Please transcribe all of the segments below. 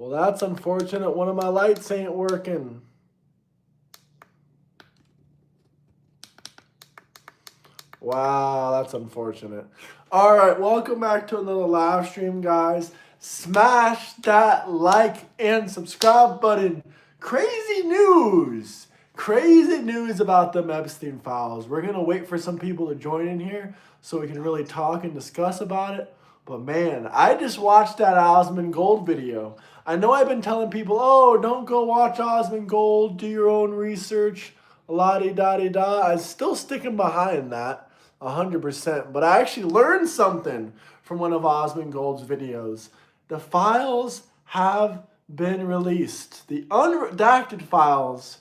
Well, that's unfortunate. One of my lights ain't working. Wow, that's unfortunate. All right, welcome back to another live stream, guys. Smash that like and subscribe button. Crazy news. Crazy news about them Epstein files. We're going to wait for some people to join in here so we can really talk and discuss about it. But man, I just watched that Osmond Gold video. I know I've been telling people, oh, don't go watch Osmond Gold, do your own research, la-di-da-di-da. I'm still sticking behind that 100%. But I actually learned something from one of Osmond Gold's videos. The files have been released. The unredacted files,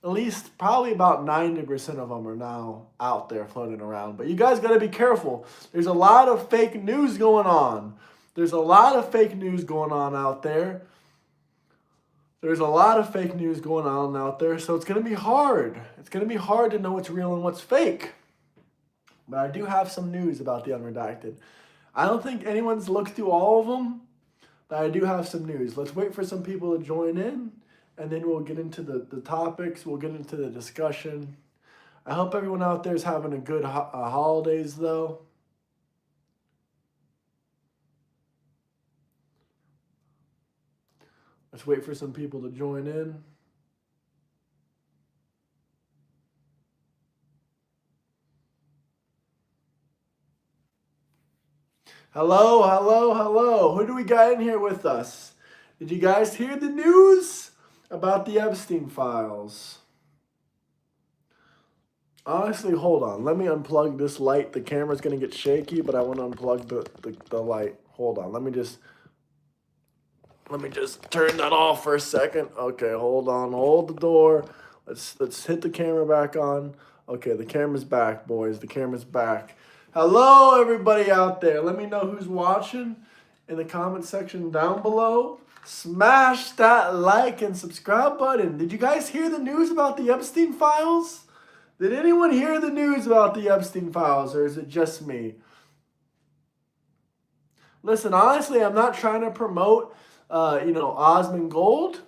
at least probably about 90% of them are now out there floating around. But you guys got to be careful. There's a lot of fake news going on. There's a lot of fake news going on out there. There's a lot of fake news going on out there, so it's going to be hard. It's going to be hard to know what's real and what's fake. But I do have some news about the unredacted. I don't think anyone's looked through all of them, but I do have some news. Let's wait for some people to join in, and then we'll get into the topics. We'll get into the discussion. I hope everyone out there is having a good holidays, though. Let's wait for some people to join in. Hello, hello, hello. Who do we got in here with us? Did you guys hear the news about the Epstein files? Honestly, hold on. Let me unplug this light. The camera's going to get shaky, but I want to unplug the light. Hold on. Let me just turn that off for a second. Okay, hold on. Hold the door. Let's hit the camera back on. Okay, the camera's back, boys. The camera's back. Hello, everybody out there. Let me know who's watching in the comment section down below. Smash that like and subscribe button. Did you guys hear the news about the Epstein files? Did anyone hear the news about the Epstein files, or is it just me? Listen, honestly, I'm not trying to promote, Osmond Gold.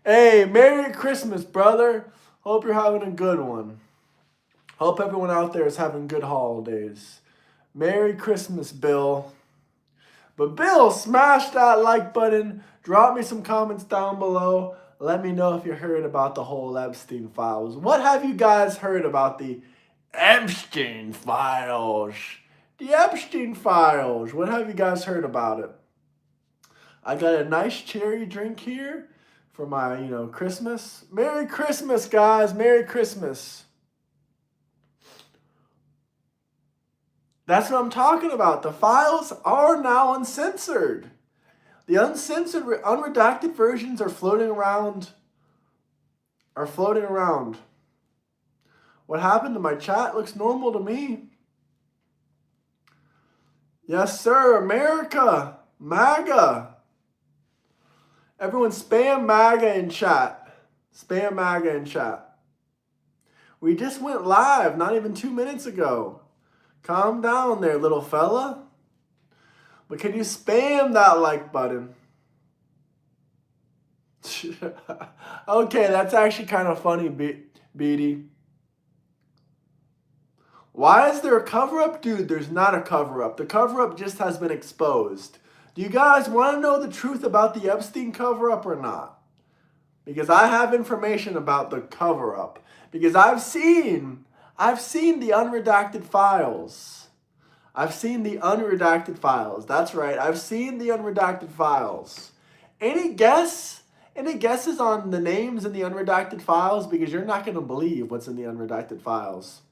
Hey, Merry Christmas, brother. Hope you're having a good one. Hope everyone out there is having good holidays. Merry Christmas, Bill. But Bill, smash that like button. Drop me some comments down below. Let me know if you heard about the whole Epstein files. What have you guys heard about the Epstein files? The Epstein files. What have you guys heard about it? I got a nice cherry drink here for my, Christmas. Merry Christmas, guys. Merry Christmas. That's what I'm talking about. The files are now uncensored. The uncensored, unredacted versions are floating around. What happened to my chat? Looks normal to me. Yes, sir. America. MAGA. Everyone spam MAGA in chat. Spam MAGA in chat. We just went live not even 2 minutes ago. Calm down there, little fella. But can you spam that like button? Okay, that's actually kind of funny, Beatty. Why is there a cover-up? Dude, there's not a cover-up. The cover-up just has been exposed. Do you guys want to know the truth about the Epstein cover-up or not? Because I have information about the cover-up. Because I've seen the unredacted files. I've seen the unredacted files. That's right. I've seen the unredacted files. Any guess? Any guesses on the names in the unredacted files? Because you're not going to believe what's in the unredacted files.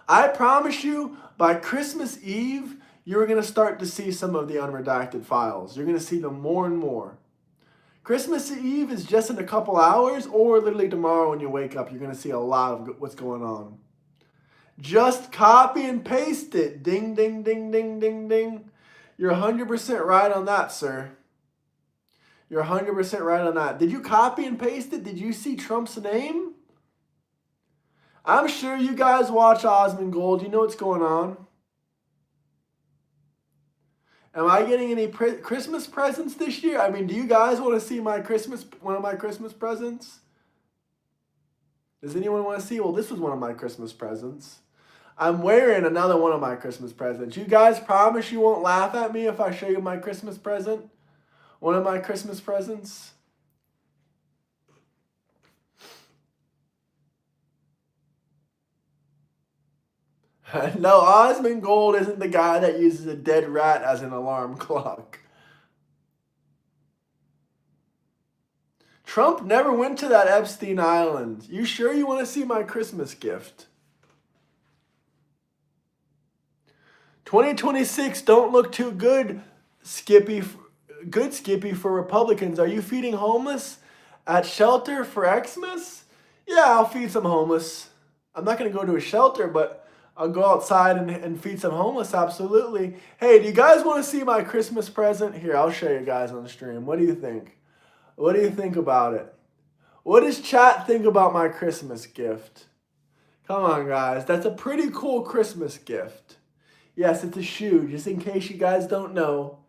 I promise you, by Christmas Eve, you're going to start to see some of the unredacted files. You're going to see them more and more. Christmas Eve is just in a couple hours, or literally tomorrow when you wake up, you're going to see a lot of what's going on. Just copy and paste it. Ding, ding, ding, ding, ding, ding. You're 100% right on that, sir. You're 100% right on that. Did you copy and paste it? Did you see Trump's name? I'm sure you guys watch Osmond Gold. You know what's going on. Am I getting any Christmas presents this year? I mean, do you guys want to see one of my Christmas presents? Does anyone want to see? Well, this was one of my Christmas presents. I'm wearing another one of my Christmas presents. You guys promise you won't laugh at me if I show you my Christmas present? One of my Christmas presents? No, Osmond Gold isn't the guy that uses a dead rat as an alarm clock. Trump never went to that Epstein Island. You sure you want to see my Christmas gift? 2026 don't look too good, Skippy. Good Skippy for Republicans. Are you feeding homeless at shelter for Xmas? Yeah, I'll feed some homeless. I'm not going to go to a shelter, but I'll go outside and feed some homeless, absolutely. Hey, do you guys want to see my Christmas present? Here, I'll show you guys on the stream. What do you think? What do you think about it? What does chat think about my Christmas gift? Come on, guys. That's a pretty cool Christmas gift. Yes, it's a shoe, just in case you guys don't know.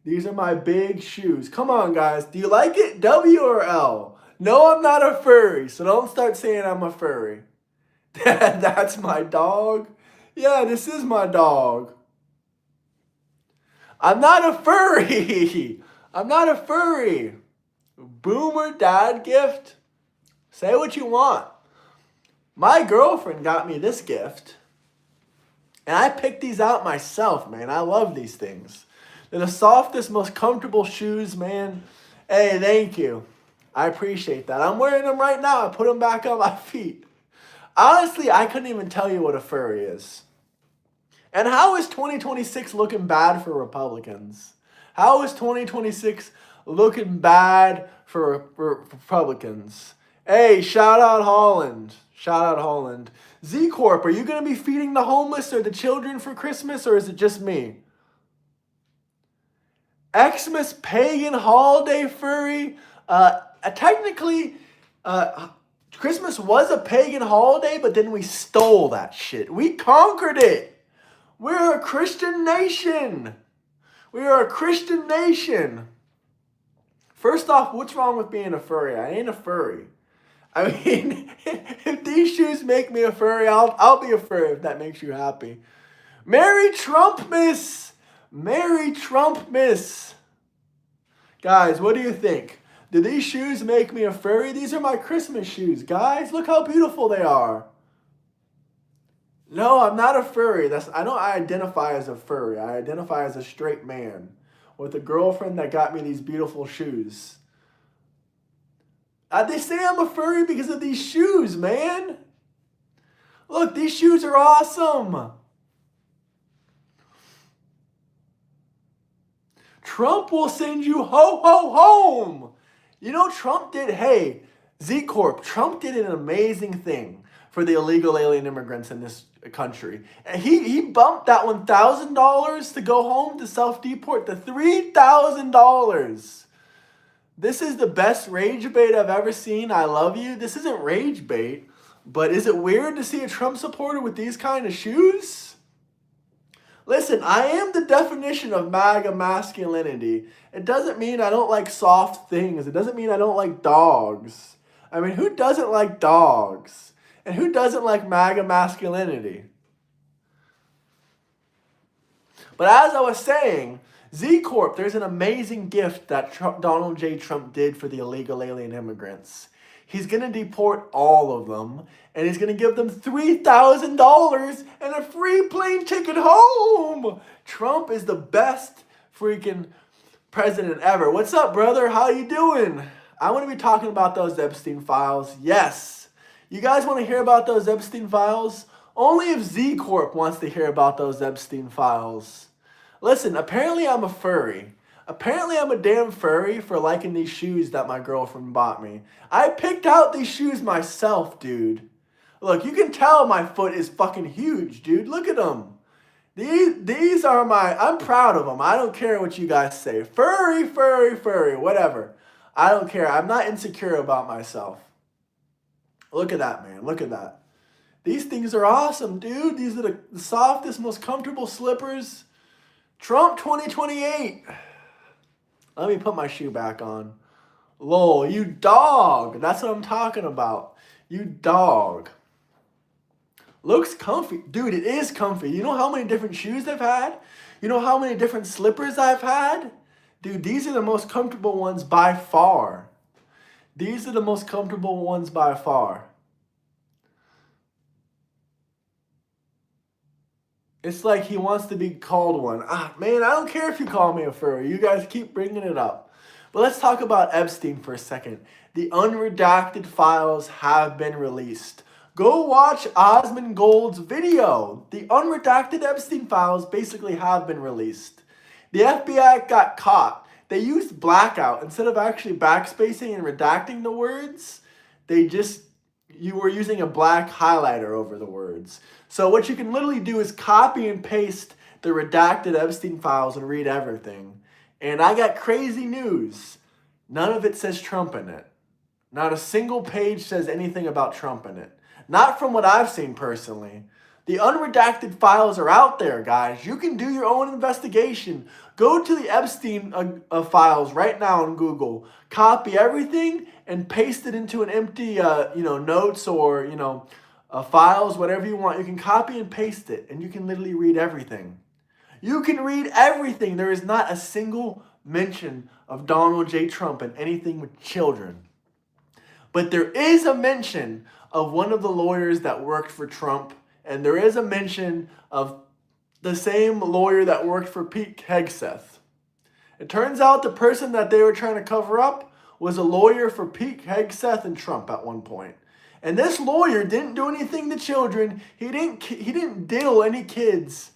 These are my big shoes. Come on, guys. Do you like it? W or L? No, I'm not a furry, so don't start saying I'm a furry. That's my dog. Yeah, this is my dog. I'm not a furry. I'm not a furry. Boomer dad gift? Say what you want. My girlfriend got me this gift. And I picked these out myself, man. I love these things. They're the softest, most comfortable shoes, man. Hey, thank you. I appreciate that. I'm wearing them right now. I put them back on my feet. Honestly, I couldn't even tell you what a furry is. And how is 2026 looking bad for Republicans? How is 2026 looking bad for Republicans? Hey, shout out Holland. Shout out Holland. Z Corp, are you going to be feeding the homeless or the children for Christmas, or is it just me? Xmas pagan holiday furry. Technically, Christmas was a pagan holiday, but then we stole that shit. We conquered it. We're a Christian nation. We are a Christian nation. First off, what's wrong with being a furry? I ain't a furry. I mean, if these shoes make me a furry, I'll be a furry if that makes you happy. Merry Trumpmas! Merry Trumpmas! Guys, what do you think? Do these shoes make me a furry? These are my Christmas shoes, guys. Look how beautiful they are. No, I'm not a furry. I don't identify as a furry. I identify as a straight man with a girlfriend that got me these beautiful shoes. They say I'm a furry because of these shoes, man. Look, these shoes are awesome. Trump will send you home. You know, Trump did, hey, Z Corp, Trump did an amazing thing for the illegal alien immigrants in this country. And he bumped that $1,000 to go home to self-deport to $3,000. This is the best rage bait I've ever seen. I love you. This isn't rage bait, but is it weird to see a Trump supporter with these kind of shoes? Listen, I am the definition of MAGA masculinity. It doesn't mean I don't like soft things. It doesn't mean I don't like dogs. I mean, who doesn't like dogs? And who doesn't like MAGA masculinity? But as I was saying, Z Corp, there's an amazing gift that Donald J. Trump did for the illegal alien immigrants. He's going to deport all of them, and he's going to give them $3,000 and a free plane ticket home. Trump is the best freaking president ever. What's up, brother? How you doing? I want to be talking about those Epstein files. Yes. You guys want to hear about those Epstein files? Only if Z Corp wants to hear about those Epstein files. Listen, apparently I'm a furry. Apparently I'm a damn furry for liking these shoes that my girlfriend bought me. I picked out these shoes myself, dude. Look, you can tell my foot is fucking huge, dude. Look at them. These are I'm proud of them. I don't care what you guys say. Furry, whatever. I don't care. I'm not insecure about myself. Look at that, man. Look at that. These things are awesome, dude. These are the softest, most comfortable slippers. Trump 2028. Let me put my shoe back on. Lol, you dog. That's what I'm talking about. You dog. Looks comfy. Dude, it is comfy. You know how many different shoes I've had? You know how many different slippers I've had? Dude, these are the most comfortable ones by far. These are the most comfortable ones by far. It's like he wants to be called one. Man, I don't care if you call me a furry. You guys keep bringing it up. But let's talk about Epstein for a second. The unredacted files have been released. Go watch Osmond Gold's video. The unredacted Epstein files basically have been released. The FBI got caught. They used blackout. Instead of actually backspacing and redacting the words, you were using a black highlighter over the words. So what you can literally do is copy and paste the redacted Epstein files and read everything. And I got crazy news. None of it says Trump in it. Not a single page says anything about Trump in it. Not from what I've seen personally. The unredacted files are out there, guys. You can do your own investigation. Go to the Epstein files right now on Google. Copy everything and paste it into an empty, notes or, files, whatever you want. You can copy and paste it, and you can literally read everything. You can read everything. There is not a single mention of Donald J. Trump in anything with children. But there is a mention of one of the lawyers that worked for Trump, and there is a mention of the same lawyer that worked for Pete Hegseth. It turns out the person that they were trying to cover up was a lawyer for Pete Hegseth and Trump at one point. And this lawyer didn't do anything to children. He didn't diddle any kids.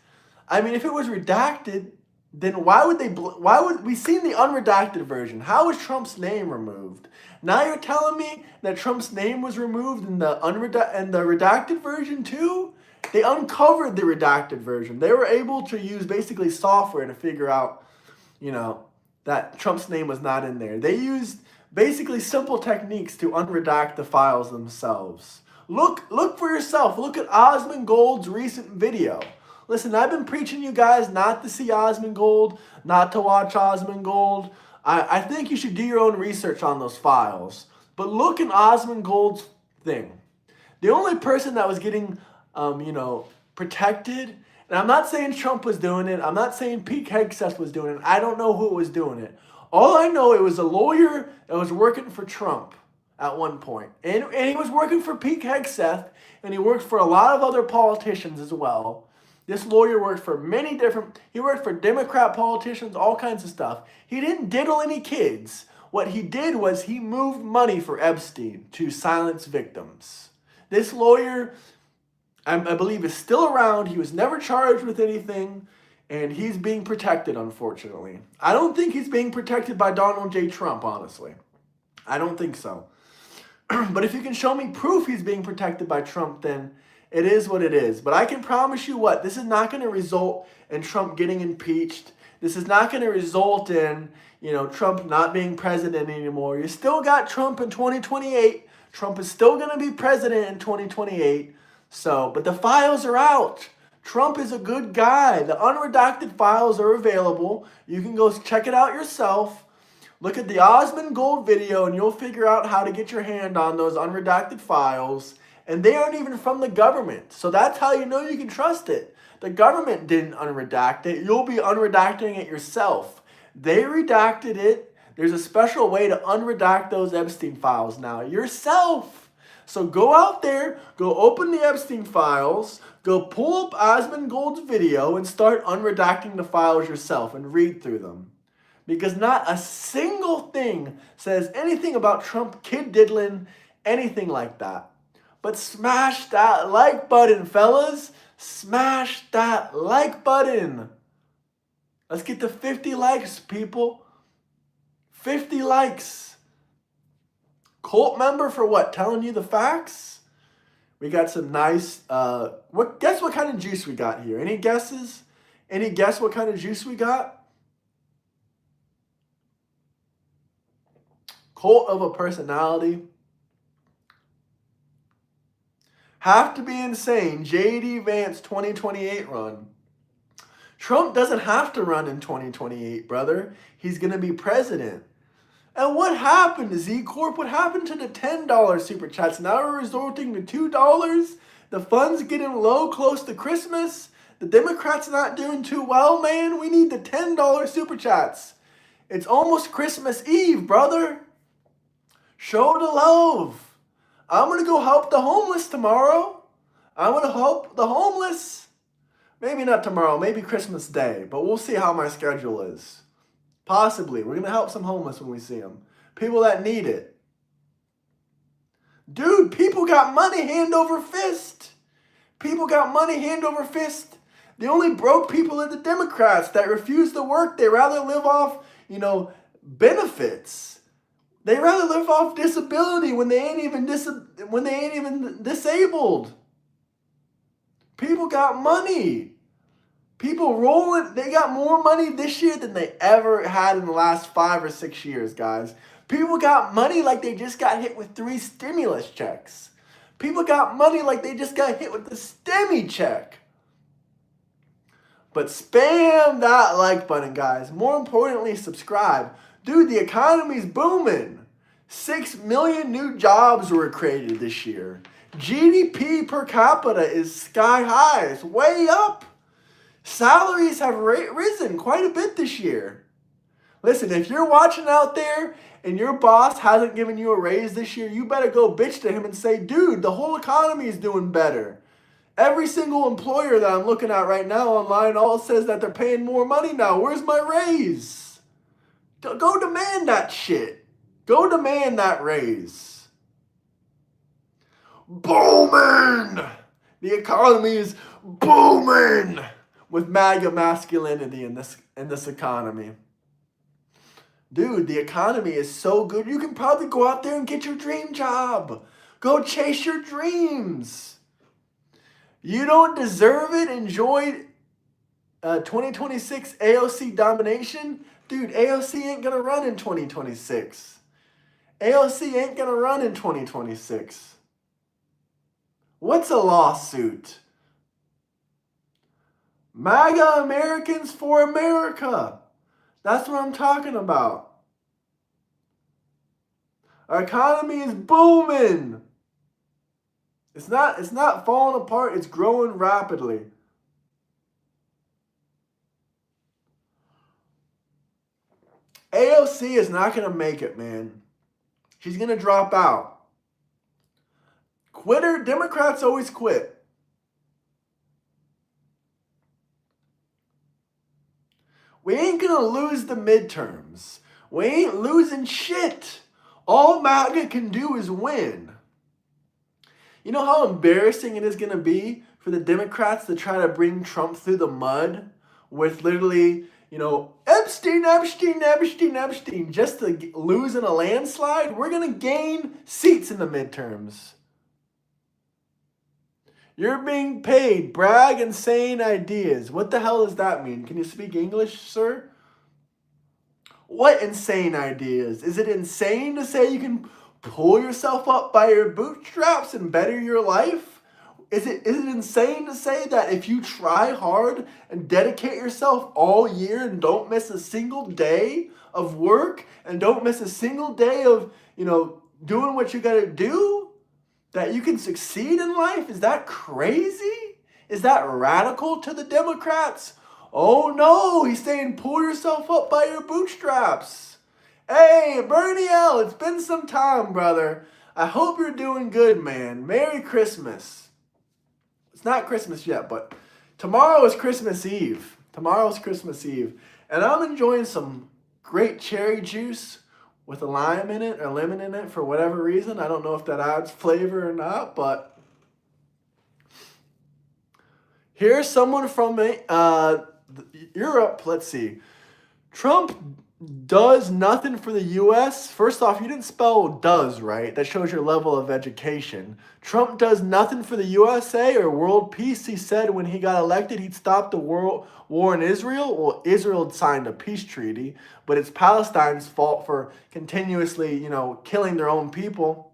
I mean, if it was redacted, then why would we seen the unredacted version? How was Trump's name removed? Now you're telling me that Trump's name was removed in the redacted version too? They uncovered the redacted version. They were able to use basically software to figure out, that Trump's name was not in there. They used basically simple techniques to unredact the files themselves. Look for yourself. Look at Osmond Gold's recent video. Listen, I've been preaching you guys not to see Osmond Gold, not to watch Osmond Gold. I think you should do your own research on those files. But look in Osmond Gold's thing. The only person that was getting, protected, and I'm not saying Trump was doing it. I'm not saying Pete Hegseth was doing it. I don't know who was doing it. All I know, it was a lawyer that was working for Trump at one point. And he was working for Pete Hegseth, and he worked for a lot of other politicians as well. This lawyer worked for he worked for Democrat politicians, all kinds of stuff. He didn't diddle any kids. What he did was he moved money for Epstein to silence victims. This lawyer, I believe, is still around. He was never charged with anything, and he's being protected, unfortunately. I don't think he's being protected by Donald J. Trump, honestly. I don't think so. But if you can show me proof he's being protected by Trump, then it is what it is. But I can promise you what, this is not going to result in Trump getting impeached. This is not going to result in, Trump not being president anymore. You still got Trump in 2028. Trump is still going to be president in 2028. But the files are out. Trump is a good guy. The unredacted files are available. You can go check it out yourself. Look at the Osmond Gold video and you'll figure out how to get your hand on those unredacted files. And they aren't even from the government. So that's how you know you can trust it. The government didn't unredact it. You'll be unredacting it yourself. They redacted it. There's a special way to unredact those Epstein files now yourself. So go out there, go open the Epstein files, go pull up Osmond Gold's video and start unredacting the files yourself and read through them. Because not a single thing says anything about Trump kid diddling, anything like that. But smash that like button, fellas. Smash that like button. Let's get to 50 likes, people. 50 likes. Cult member for what? Telling you the facts? We got some nice, guess what kind of juice we got here? Any guesses? Any guess what kind of juice we got? Cult of a personality. Have to be insane. J.D. Vance 2028 run. Trump doesn't have to run in 2028, brother. He's going to be president. And what happened to Z Corp? What happened to the $10 super chats? Now we're resorting to $2. The funds getting low close to Christmas. The Democrats not doing too well, man. We need the $10 super chats. It's almost Christmas Eve, brother. Show the love. I'm going to go help the homeless tomorrow. I'm going to help the homeless. Maybe not tomorrow, maybe Christmas Day, but we'll see how my schedule is. Possibly. We're going to help some homeless when we see them. People that need it. Dude, people got money hand over fist. People got money hand over fist. The only broke people are the Democrats that refuse to work. They rather live off, benefits. They rather live off disability when they ain't even disabled. People got money. People rolling, they got more money this year than they ever had in the last 5 or 6 years, guys. People got money like they just got hit with 3 stimulus checks. People got money like they just got hit with the stimmy check. But spam that like button, guys. More importantly, subscribe. Dude, the economy's booming. 6 million new jobs were created this year. GDP per capita is sky high. It's way up. Salaries have risen quite a bit this year. Listen, if you're watching out there and your boss hasn't given you a raise this year, you better go bitch to him and say, dude, the whole economy is doing better. Every single employer that I'm looking at right now online all says that they're paying more money now. Where's my raise? Go demand that shit. Go demand that raise. Booming! The economy is booming with MAGA masculinity in this economy. Dude, the economy is so good. You can probably go out there and get your dream job. Go chase your dreams. You don't deserve it. Enjoy 2026 AOC domination. Dude, AOC ain't going to run in 2026. AOC ain't going to run in 2026. What's a lawsuit? MAGA Americans for America. That's what I'm talking about. Our economy is booming. It's not falling apart. It's growing rapidly. AOC is not going to make it, man. She's going to drop out. Quitter, Democrats always quit. We ain't going to lose the midterms. We ain't losing shit. All MAGA can do is win. You know how embarrassing it is going to be for the Democrats to try to bring Trump through the mud with literally, Epstein, just to lose in a landslide? We're going to gain seats in the midterms. You're being paid, brag insane ideas. What the hell does that mean? Can you speak English, sir? What insane ideas? Is it insane to say you can pull yourself up by your bootstraps and better your life? Is it insane to say that if you try hard and dedicate yourself all year and don't miss a single day of work and don't miss a single day of, doing what you got to do, that you can succeed in life? Is that crazy? Is that radical to the Democrats? Oh no, he's saying pull yourself up by your bootstraps. Hey, Bernie L, it's been some time, brother. I hope you're doing good, man. Merry Christmas. It's not Christmas yet, but tomorrow is Christmas Eve. Tomorrow's Christmas Eve. And I'm enjoying some great cherry juice with a lime in it or lemon in it for whatever reason. I don't know if that adds flavor or not, but here's someone from Europe. Let's see. Trump does nothing for the U.S. First off, you didn't spell does right. That shows your level of education. Trump does nothing for the USA or world peace. He said when he got elected, he'd stop the world war in Israel. Well, Israel signed a peace treaty, but it's Palestine's fault for continuously, killing their own people.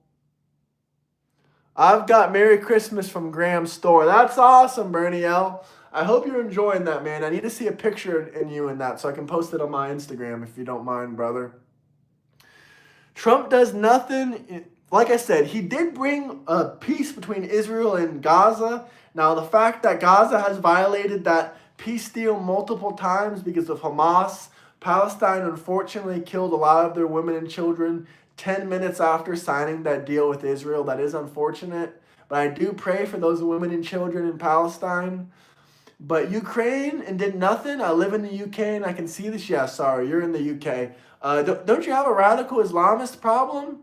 I've got Merry Christmas from Graham's store. That's awesome, Bernie L. I hope you're enjoying that, man. I need to see a picture in you in that so I can post it on my Instagram if you don't mind, brother. Trump does nothing. Like I said, he did bring a peace between Israel and Gaza. Now, the fact that Gaza has violated that peace deal multiple times because of Hamas, Palestine unfortunately killed a lot of their women and children 10 minutes after signing that deal with Israel. That is unfortunate. But I do pray for those women and children in Palestine. But Ukraine and did nothing. I live in the UK and I can see this. Yeah, sorry, you're in the UK. Don't you have a radical Islamist problem?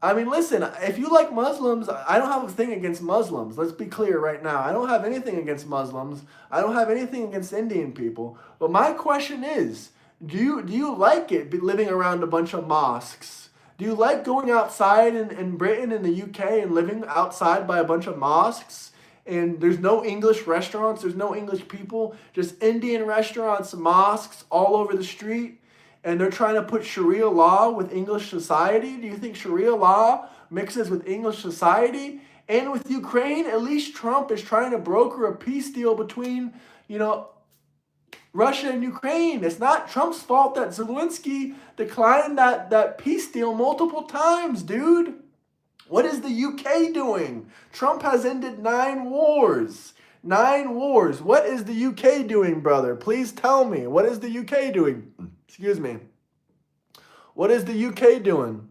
I mean, listen, if you like Muslims, I don't have a thing against Muslims. Let's be clear right now. I don't have anything against Muslims. I don't have anything against Indian people. But my question is, do you like it living around a bunch of mosques? Do you like going outside in Britain and the UK and living outside by a bunch of mosques? And there's no English restaurants, there's no English people, just Indian restaurants, mosques all over the street. And they're trying to put Sharia law with English society. Do you think Sharia law mixes with English society? And with Ukraine, at least Trump is trying to broker a peace deal between, Russia and Ukraine. It's not Trump's fault that Zelensky declined that peace deal multiple times, dude. What is the UK doing? Trump has ended 9 wars. 9 wars. What is the UK doing, brother? Please tell me. What is the UK doing? Excuse me. What is the UK doing?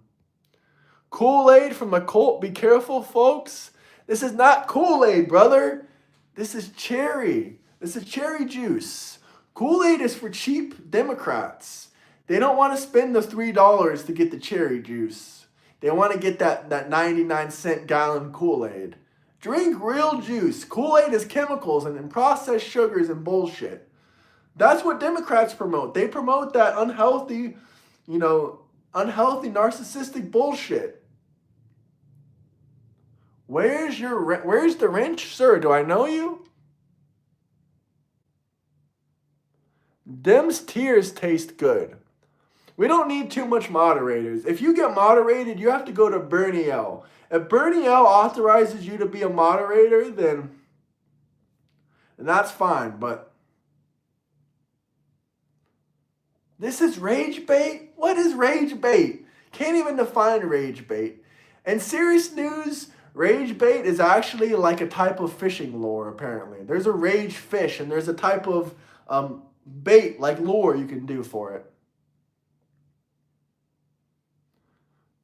Kool-Aid from a cult. Be careful, folks. This is not Kool-Aid, brother. This is cherry. This is cherry juice. Kool-Aid is for cheap Democrats. They don't want to spend the $3 to get the cherry juice. They want to get that 99-cent gallon Kool-Aid. Drink real juice. Kool-Aid is chemicals and processed sugars and bullshit. That's what Democrats promote. They promote that unhealthy narcissistic bullshit. Where's the wrench, sir? Do I know you? Dem's tears taste good. We don't need too much moderators. If you get moderated, you have to go to Bernie L. If Bernie L authorizes you to be a moderator, then that's fine, but this is rage bait? What is rage bait? Can't even define rage bait. And serious news, rage bait is actually like a type of fishing lure, apparently. There's a rage fish, and there's a type of bait, like lure, you can do for it.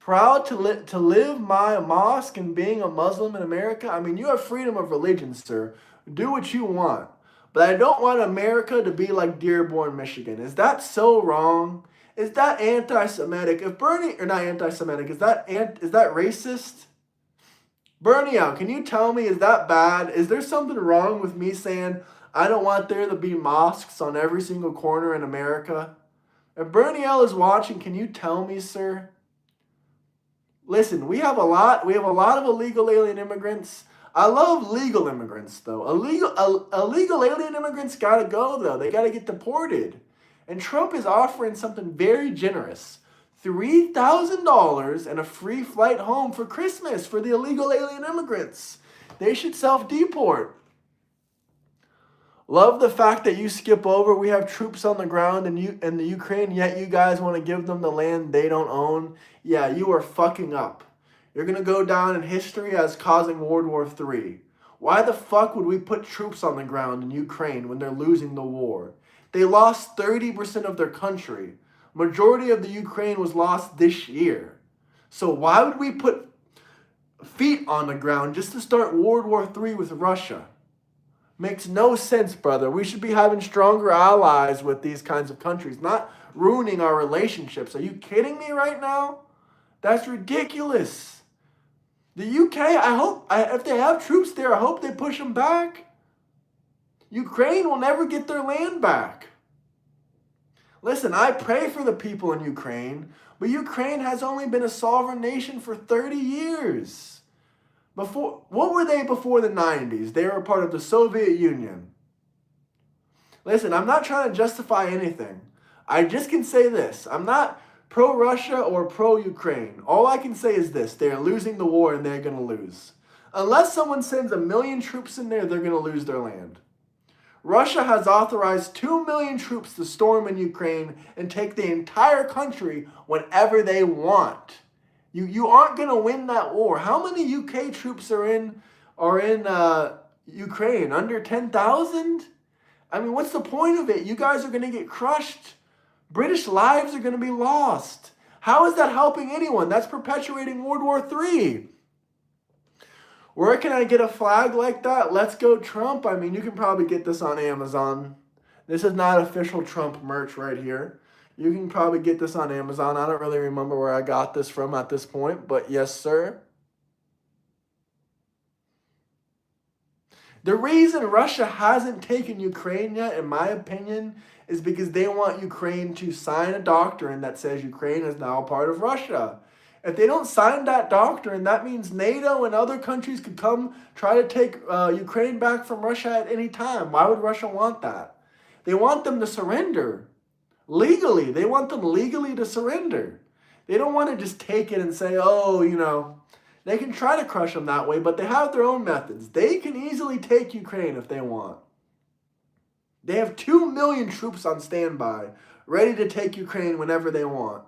Proud to live my mosque and being a Muslim in America? I mean, you have freedom of religion, sir. Do what you want. But I don't want America to be like Dearborn, Michigan. Is that so wrong? Is that anti-Semitic? If Bernie, or not anti-Semitic, is that racist? Bernie out, can you tell me, is that bad? Is there something wrong with me saying I don't want there to be mosques on every single corner in America? If Bernie L is watching, can you tell me, sir? Listen, we have a lot of illegal alien immigrants. I love legal immigrants, though. Illegal alien immigrants gotta go, though. They gotta get deported. And Trump is offering something very generous. $3,000 and a free flight home for Christmas for the illegal alien immigrants. They should self-deport. Love the fact that you skip over. We have troops on the ground in the Ukraine, yet you guys want to give them the land they don't own. Yeah, you are fucking up. You're going to go down in history as causing World War III. Why the fuck would we put troops on the ground in Ukraine when they're losing the war? They lost 30% of their country. Majority of the Ukraine was lost this year. So why would we put feet on the ground just to start World War III with Russia? Makes no sense, brother. We should be having stronger allies with these kinds of countries, not ruining our relationships. Are you kidding me right now? That's ridiculous. The UK, if they have troops there, I hope they push them back. Ukraine will never get their land back. Listen, I pray for the people in Ukraine, but Ukraine has only been a sovereign nation for 30 years. What were they before the 90s? They were part of the Soviet Union. Listen, I'm not trying to justify anything. I just can say this. I'm not pro-Russia or pro-Ukraine. All I can say is this. They're losing the war and they're going to lose. Unless someone sends 1 million troops in there, they're going to lose their land. Russia has authorized 2 million troops to storm in Ukraine and take the entire country whenever they want. You aren't going to win that war. How many UK troops are in Ukraine? Under 10,000? I mean, what's the point of it? You guys are going to get crushed. British lives are going to be lost. How is that helping anyone? That's perpetuating World War III. Where can I get a flag like that? Let's go Trump. I mean, you can probably get this on Amazon. This is not official Trump merch right here. You can probably get this on Amazon. I don't really remember where I got this from at this point, but yes, sir. The reason Russia hasn't taken Ukraine yet, in my opinion, is because they want Ukraine to sign a doctrine that says Ukraine is now a part of Russia. If they don't sign that doctrine, that means NATO and other countries could come try to take Ukraine back from Russia at any time. Why would Russia want that? They want them to surrender. Legally. They want them legally to surrender. They don't want to just take it and say, oh, you know, they can try to crush them that way, but they have their own methods. They can easily take Ukraine if they want. They have 2 million troops on standby, ready to take Ukraine whenever they want.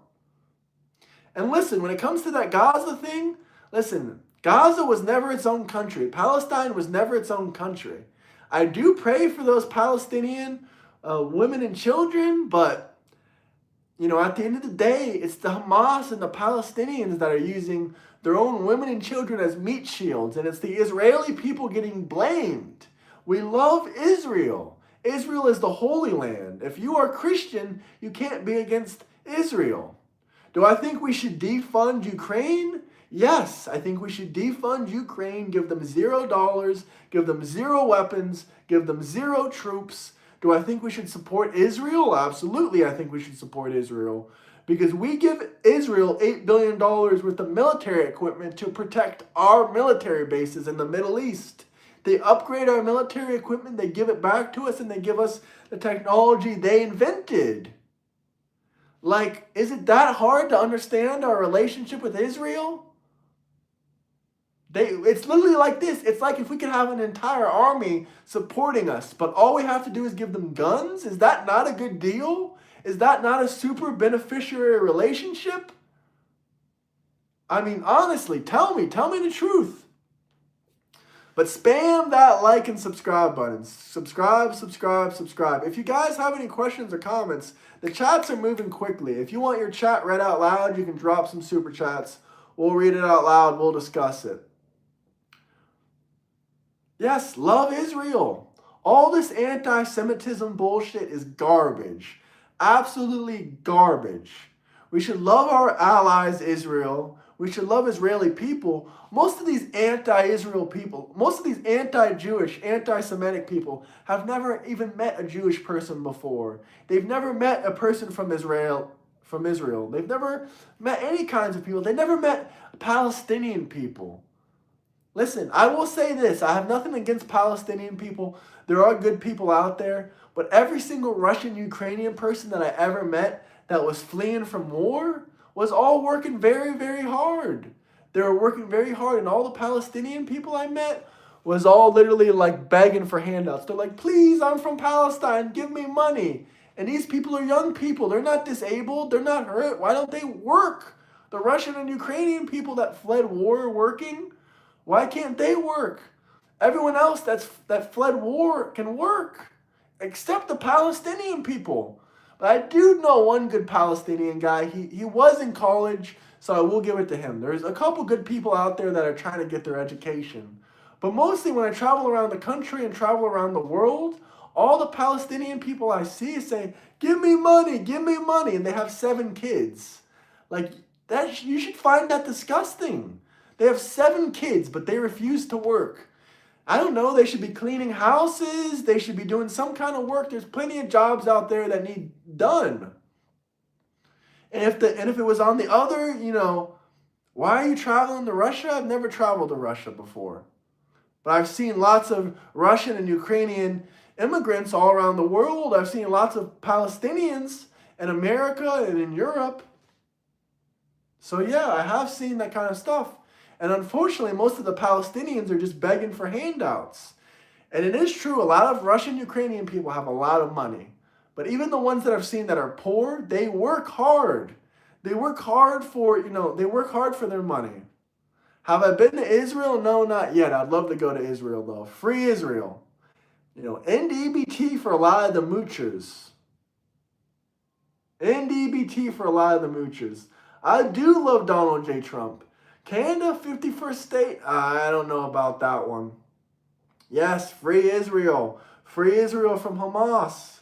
And listen, when it comes to that Gaza thing, listen, Gaza was never its own country. Palestine was never its own country. I do pray for those Palestinian women and children, but, you know, at the end of the day, it's the Hamas and the Palestinians that are using their own women and children as meat shields, and it's the Israeli people getting blamed. We love Israel. Israel is the Holy Land. If you are Christian, you can't be against Israel. Do I think we should defund Ukraine? Yes, I think we should defund Ukraine, give them $0, give them 0 weapons, give them 0 troops. Do I think we should support Israel? Absolutely, I think we should support Israel. Because we give Israel $8 billion worth of military equipment to protect our military bases in the Middle East. They upgrade our military equipment, they give it back to us, and they give us the technology they invented. Like, is it that hard to understand our relationship with Israel? It's literally like this. It's like if we could have an entire army supporting us, but all we have to do is give them guns? Is that not a good deal? Is that not a super beneficiary relationship? I mean, honestly, tell me the truth. But spam that like and subscribe buttons. Subscribe, subscribe, subscribe. If you guys have any questions or comments, the chats are moving quickly. If you want your chat read out loud, you can drop some super chats. We'll read it out loud. We'll discuss it. Yes, love Israel. All this anti-Semitism bullshit is garbage. Absolutely garbage. We should love our allies, Israel. We should love Israeli people. Most of these anti-Israel people, most of these anti-Jewish, anti-Semitic people have never even met a Jewish person before. They've never met a person from Israel. They've never met any kinds of people. They never met Palestinian people. Listen, I will say this. I have nothing against Palestinian people. There are good people out there. But every single Russian, Ukrainian person that I ever met that was fleeing from war was all working very, very hard. They were working very hard, and all the Palestinian people I met was all literally like begging for handouts. They're like, please, I'm from Palestine, give me money. And these people are young people. They're not disabled. They're not hurt. Why don't they work? The Russian and Ukrainian people that fled war are working. Why can't they work? Everyone else that fled war can work, except the Palestinian people. But I do know one good Palestinian guy. He was in college, so I will give it to him. There's a couple good people out there that are trying to get their education. But mostly when I travel around the country and travel around the world, all the Palestinian people I see say, give me money, and they have 7 kids. Like, you should find that disgusting. They have 7 kids, but they refuse to work. I don't know, they should be cleaning houses, they should be doing some kind of work. There's plenty of jobs out there that need done. And if it was on the other, why are you traveling to Russia? I've never traveled to Russia before. But I've seen lots of Russian and Ukrainian immigrants all around the world. I've seen lots of Palestinians in America and in Europe. So yeah, I have seen that kind of stuff. And unfortunately, most of the Palestinians are just begging for handouts. And it is true, a lot of Russian Ukrainian people have a lot of money. But even the ones that I've seen that are poor, they work hard. They work hard for, they work hard for their money. Have I been to Israel? No, not yet. I'd love to go to Israel though. Free Israel. End EBT for a lot of the moochers. End EBT for a lot of the moochers. I do love Donald J. Trump. Canada, 51st state? I don't know about that one. Yes, free Israel. Free Israel from Hamas.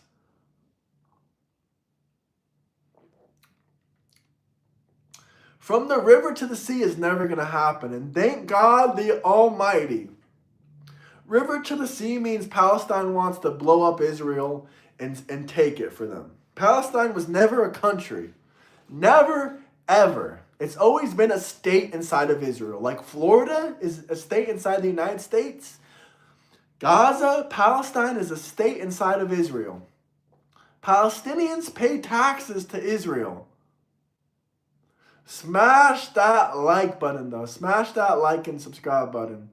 From the river to the sea is never going to happen. And thank God the Almighty. River to the sea means Palestine wants to blow up Israel and take it for them. Palestine was never a country. Never, ever. It's always been a state inside of Israel. Like Florida is a state inside the United States. Gaza, Palestine is a state inside of Israel. Palestinians pay taxes to Israel. Smash that like button though. Smash that like and subscribe button.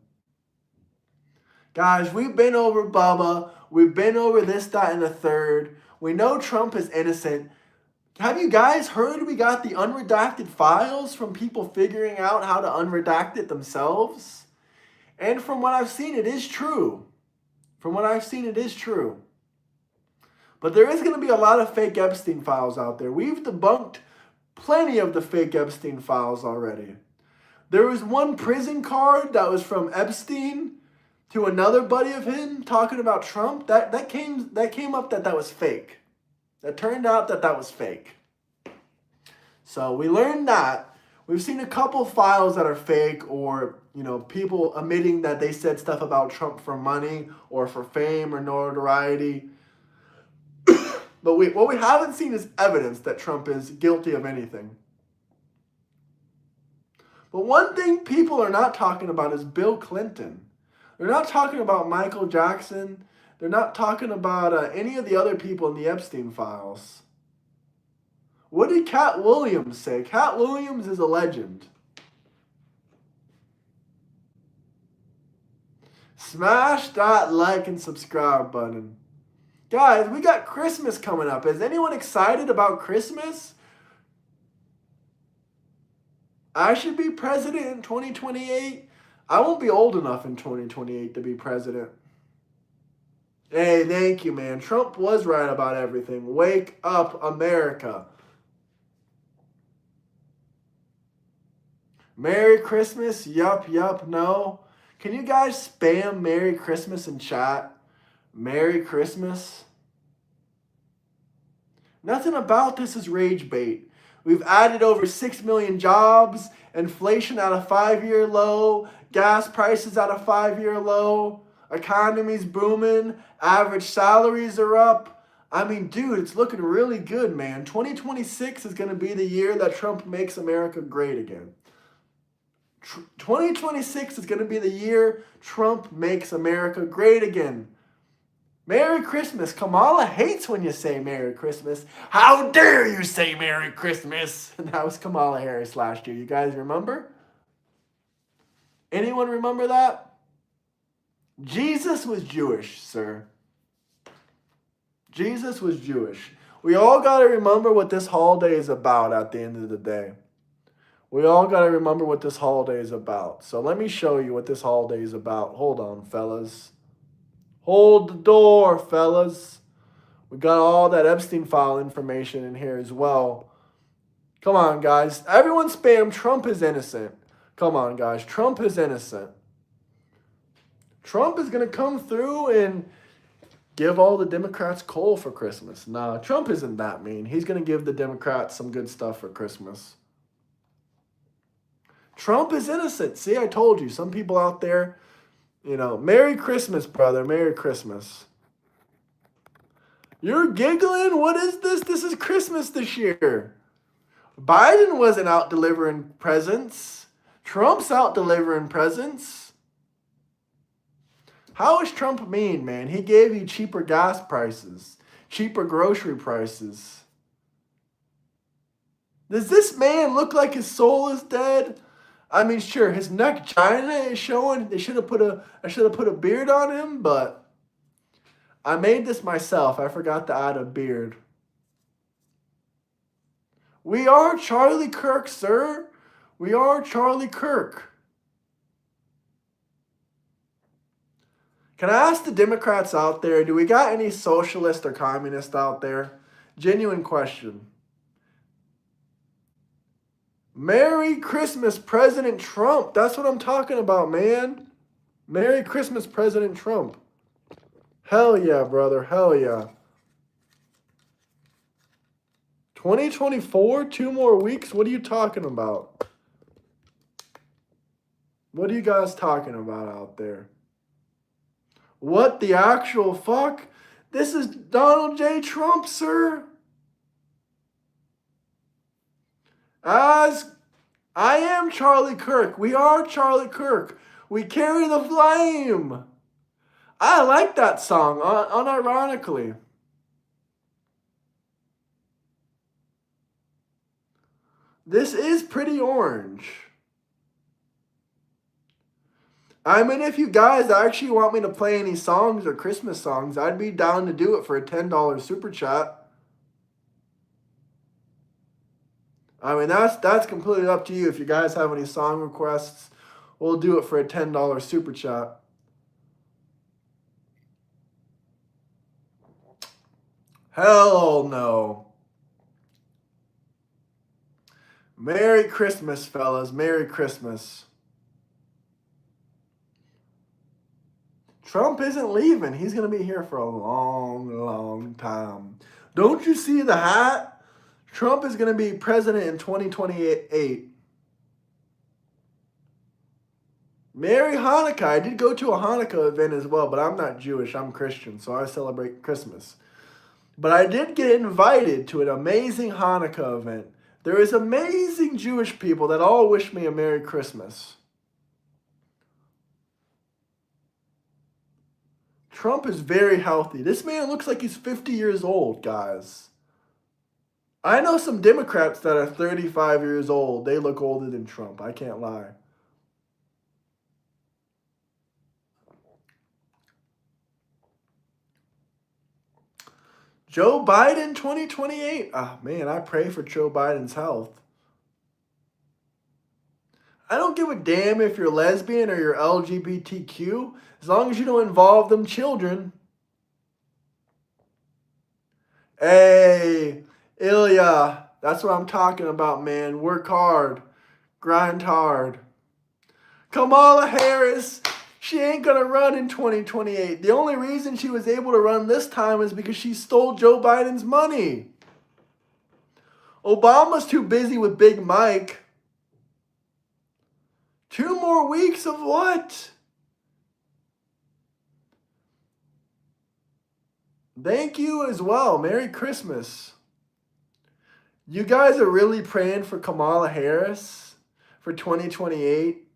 Guys, we've been over Bubba. We've been over this, that, and the third. We know Trump is innocent. Have you guys heard we got the unredacted files from people figuring out how to unredact it themselves? And from what I've seen, it is true. From what I've seen, it is true. But there is going to be a lot of fake Epstein files out there. We've debunked plenty of the fake Epstein files already. There was one prison card that was from Epstein to another buddy of him talking about Trump. That came up that was fake. That turned out that was fake. So we learned that. We've seen a couple files that are fake, or people admitting that they said stuff about Trump for money or for fame or notoriety. But what we haven't seen is evidence that Trump is guilty of anything. But one thing people are not talking about is Bill Clinton. They're not talking about Michael Jackson. They're not talking about any of the other people in the Epstein files. What did Cat Williams say? Cat Williams is a legend. Smash that like and subscribe button. Guys, we got Christmas coming up. Is anyone excited about Christmas? I should be president in 2028. I won't be old enough in 2028 to be president. Hey, thank you, man. Trump was right about everything. Wake up, America. Merry Christmas. Yup, no. Can you guys spam Merry Christmas in chat? Merry Christmas. Nothing about this is rage bait. We've added over 6 million jobs, inflation at a 5-year low, gas prices at a 5-year low, economy's booming, average salaries are up. I mean, dude, it's looking really good, man. 2026 is going to be the year that Trump makes America great again. 2026 is going to be the year Trump makes America great again. Merry Christmas. Kamala hates when you say Merry Christmas. How dare you say Merry Christmas? And that was Kamala Harris last year. You guys remember? Anyone remember that? Jesus was Jewish, sir. Jesus was Jewish. We all got to remember what this holiday is about at the end of the day. We all got to remember what this holiday is about. So let me show you what this holiday is about. Hold on, fellas. Hold the door, fellas. We got all that Epstein file information in here as well. Come on, guys. Everyone spam Trump is innocent. Come on, guys. Trump is innocent. Trump is going to come through and give all the Democrats coal for Christmas. Nah, Trump isn't that mean. He's going to give the Democrats some good stuff for Christmas. Trump is innocent. See, I told you. Some people out there, Merry Christmas, brother. Merry Christmas. You're giggling? What is this? This is Christmas this year. Biden wasn't out delivering presents. Trump's out delivering presents. How is Trump mean, man? He gave you cheaper gas prices, cheaper grocery prices. Does this man look like his soul is dead? I mean, sure, his neck China is showing. I should have put a beard on him, but I made this myself. I forgot to add a beard. We are Charlie Kirk, sir. We are Charlie Kirk. Can I ask the Democrats out there, do we got any socialists or communists out there? Genuine question. Merry Christmas, President Trump. That's what I'm talking about, man. Merry Christmas, President Trump. Hell yeah, brother. Hell yeah. 2024? 2 more weeks? What are you talking about? What are you guys talking about out there? What the actual fuck? This is Donald J. Trump, sir. As I am Charlie Kirk. We are Charlie Kirk. We carry the flame. I like that song, unironically. This is pretty orange. I mean, if you guys actually want me to play any songs or Christmas songs, I'd be down to do it for a $10 super chat. I mean, that's completely up to you. If you guys have any song requests, we'll do it for a $10 super chat. Hell no. Merry Christmas, fellas. Merry Christmas. Trump isn't leaving. He's going to be here for a long, long time. Don't you see the hat? Trump is going to be president in 2028. Merry Hanukkah. I did go to a Hanukkah event as well, but I'm not Jewish. I'm Christian, so I celebrate Christmas. But I did get invited to an amazing Hanukkah event. There is amazing Jewish people that all wish me a Merry Christmas. Trump is very healthy. This man looks like he's 50 years old, guys. I know some Democrats that are 35 years old. They look older than Trump. I can't lie. Joe Biden 2028. Ah, man, I pray for Joe Biden's health. I don't give a damn if you're lesbian or you're LGBTQ, as long as you don't involve them children. Hey, Ilya, that's what I'm talking about, man. Work hard. Grind hard. Kamala Harris, she ain't gonna run in 2028. The only reason she was able to run this time is because she stole Joe Biden's money. Obama's too busy with Big Mike. 2 more weeks of what? Thank you as well. Merry Christmas. You guys are really praying for Kamala Harris for 2028?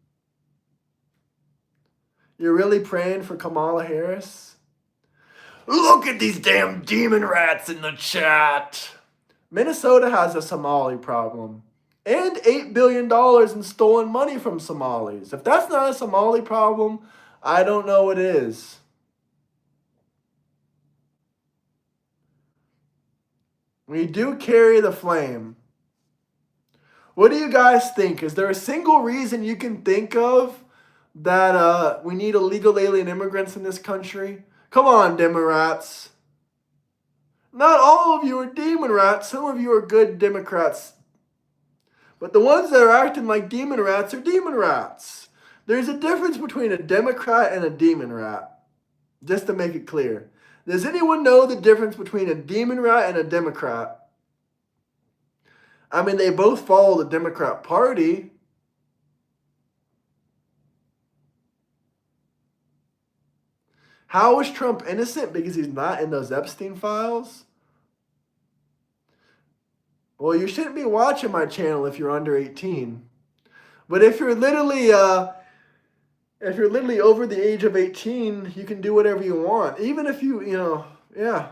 You're really praying for Kamala Harris? Look at these damn demon rats in the chat. Minnesota has a Somali problem. And $8 billion in stolen money from Somalis. If that's not a Somali problem, I don't know what is. We do carry the flame. What do you guys think? Is there a single reason you can think of that we need illegal alien immigrants in this country? Come on, Democrats. Not all of you are demon rats. Some of you are good Democrats. But the ones that are acting like demon rats are demon rats. There's a difference between a Democrat and a demon rat. Just to make it clear. Does anyone know the difference between a demon rat and a Democrat? I mean, they both follow the Democrat Party. How is Trump innocent? Because he's not in those Epstein files? Well, you shouldn't be watching my channel if you're under 18. But if you're literally over the age of 18, you can do whatever you want. Even if yeah.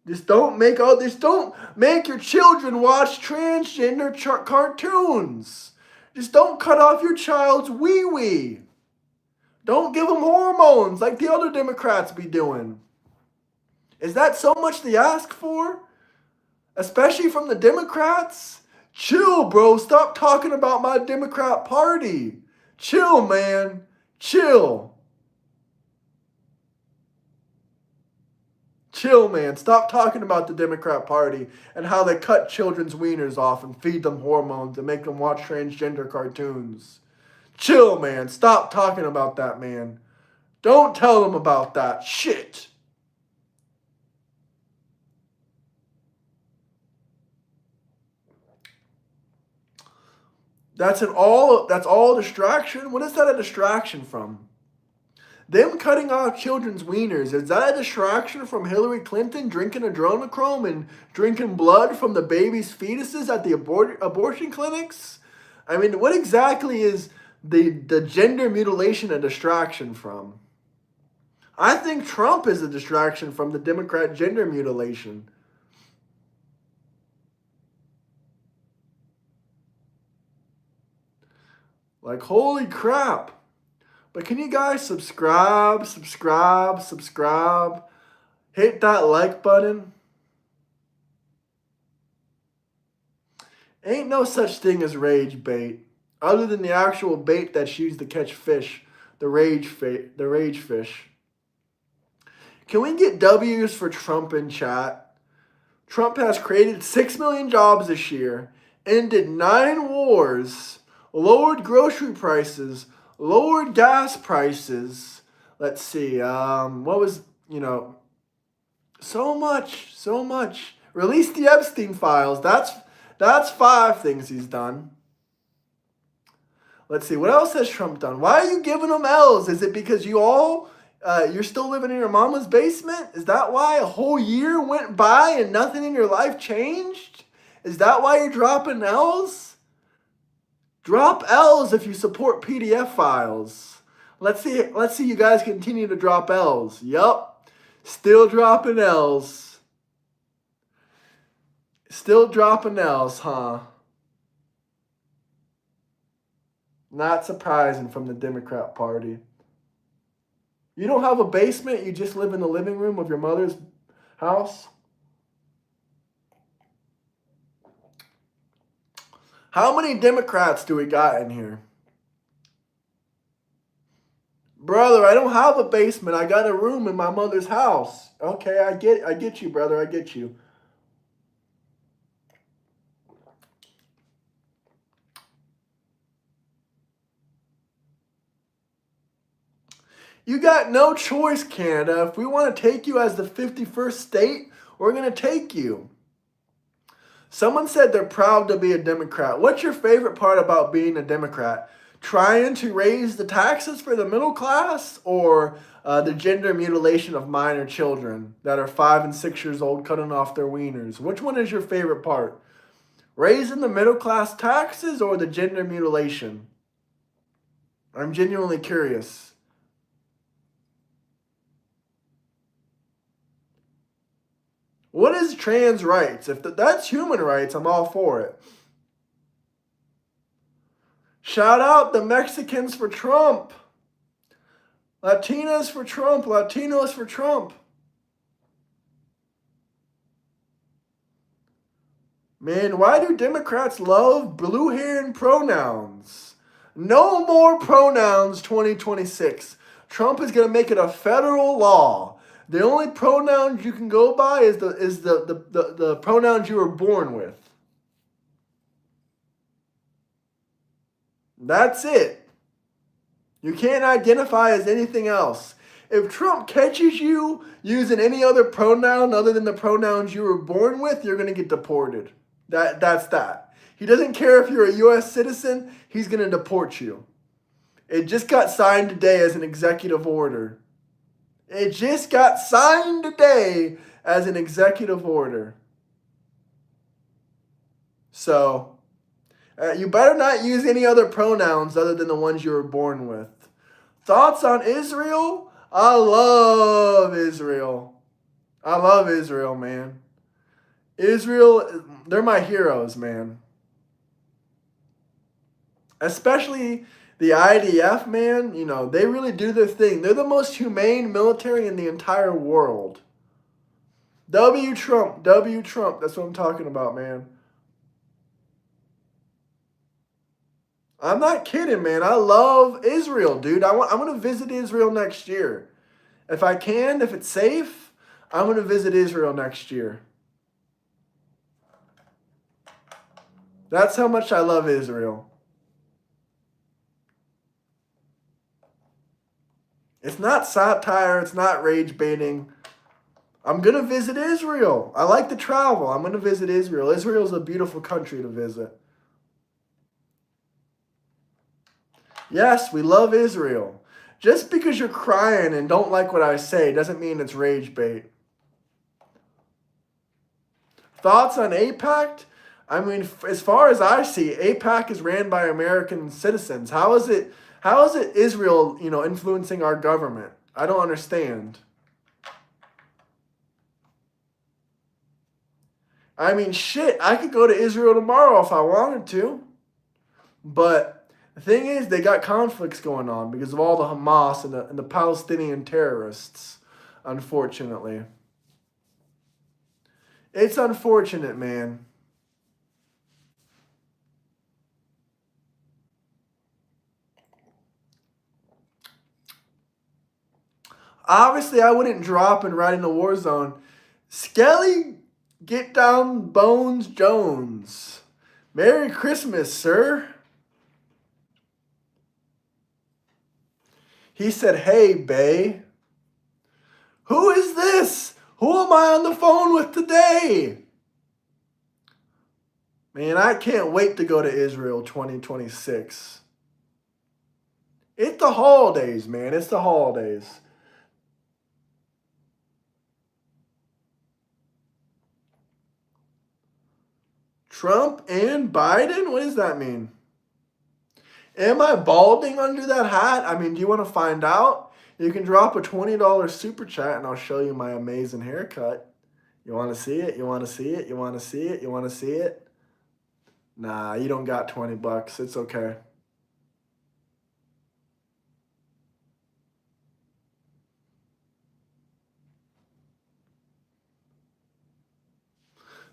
Just don't make your children watch transgender cartoons. Just don't cut off your child's wee-wee. Don't give them hormones like the other Democrats be doing. Is that so much to ask for? Especially from the Democrats? Chill, bro. Stop talking about my Democrat Party. Chill, man. Chill. Chill, man. Stop talking about the Democrat Party and how they cut children's wieners off and feed them hormones and make them watch transgender cartoons. Chill, man. Stop talking about that, man. Don't tell them about that shit. That's all distraction? What is that a distraction from? Them cutting off children's wieners, is that a distraction from Hillary Clinton drinking adrenochrome and drinking blood from the baby's fetuses at the abortion clinics? I mean, what exactly is the gender mutilation a distraction from? I think Trump is a distraction from the Democrat gender mutilation. Like, holy crap. But can you guys subscribe? Hit that like button. Ain't no such thing as rage bait, other than the actual bait that's used to catch fish, the rage fish. Can we get W's for Trump in chat? Trump has created 6 million jobs this year, ended 9 wars, lowered grocery prices, lowered gas prices. Let's see, what was, so much. Released the Epstein files. That's 5 things he's done. Let's see, what else has Trump done? Why are you giving him L's? Is it because you're still living in your mama's basement? Is that why a whole year went by and nothing in your life changed? Is that why you're dropping L's? Drop L's if you support PDF files. Let's see you guys continue to drop L's. Yup. Still dropping L's. Still dropping L's, huh? Not surprising from the Democrat Party. You don't have a basement, you just live in the living room of your mother's house? How many Democrats do we got in here? Brother, I don't have a basement. I got a room in my mother's house. Okay, I get you, brother. I get you. You got no choice, Canada. If we want to take you as the 51st state, we're going to take you. Someone said they're proud to be a Democrat. What's your favorite part about being a Democrat? Trying to raise the taxes for the middle class, or the gender mutilation of minor children that are 5 and 6 years old cutting off their wieners? Which one is your favorite part? Raising the middle class taxes or the gender mutilation? I'm genuinely curious. What is trans rights? If that's human rights, I'm all for it. Shout out the Mexicans for Trump. Latinas for Trump. Latinos for Trump. Man, why do Democrats love blue hair and pronouns? No more pronouns 2026. Trump is going to make it a federal law. The only pronouns you can go by is the pronouns you were born with. That's it. You can't identify as anything else. If Trump catches you using any other pronoun other than the pronouns you were born with, you're going to get deported. That's that. He doesn't care if you're a U.S. citizen, he's going to deport you. It just got signed today as an executive order. It just got signed today as an executive order. So, you better not use any other pronouns other than the ones you were born with. Thoughts on Israel? I love Israel. I love Israel, man. Israel, they're my heroes, man. Especially the IDF, man, they really do their thing. They're the most humane military in the entire world. W Trump. W Trump. That's what I'm talking about, man. I'm not kidding, man. I love Israel, dude. I'm going to visit Israel next year. If I can, if it's safe, I'm going to visit Israel next year. That's how much I love Israel. It's not satire. It's not rage baiting. I'm going to visit Israel. I like to travel. I'm going to visit Israel. Israel's a beautiful country to visit. Yes, we love Israel. Just because you're crying and don't like what I say doesn't mean it's rage bait. Thoughts on AIPAC? I mean, as far as I see, AIPAC is ran by American citizens. How is it Israel, influencing our government? I don't understand. I mean, shit, I could go to Israel tomorrow if I wanted to. But the thing is, they got conflicts going on because of all the Hamas and the Palestinian terrorists, unfortunately. It's unfortunate, man. Obviously, I wouldn't drop and ride in a war zone. Skelly, get down, Bones Jones. Merry Christmas, sir. He said, hey, bae. Who is this? Who am I on the phone with today? Man, I can't wait to go to Israel 2026. It's the holidays, man. It's the holidays. Trump and Biden? What does that mean? Am I balding under that hat? I mean, do you want to find out? You can drop a $20 super chat and I'll show you my amazing haircut. You want to see it? You want to see it? You want to see it? You want to see it? Nah, you don't got 20 bucks. It's okay.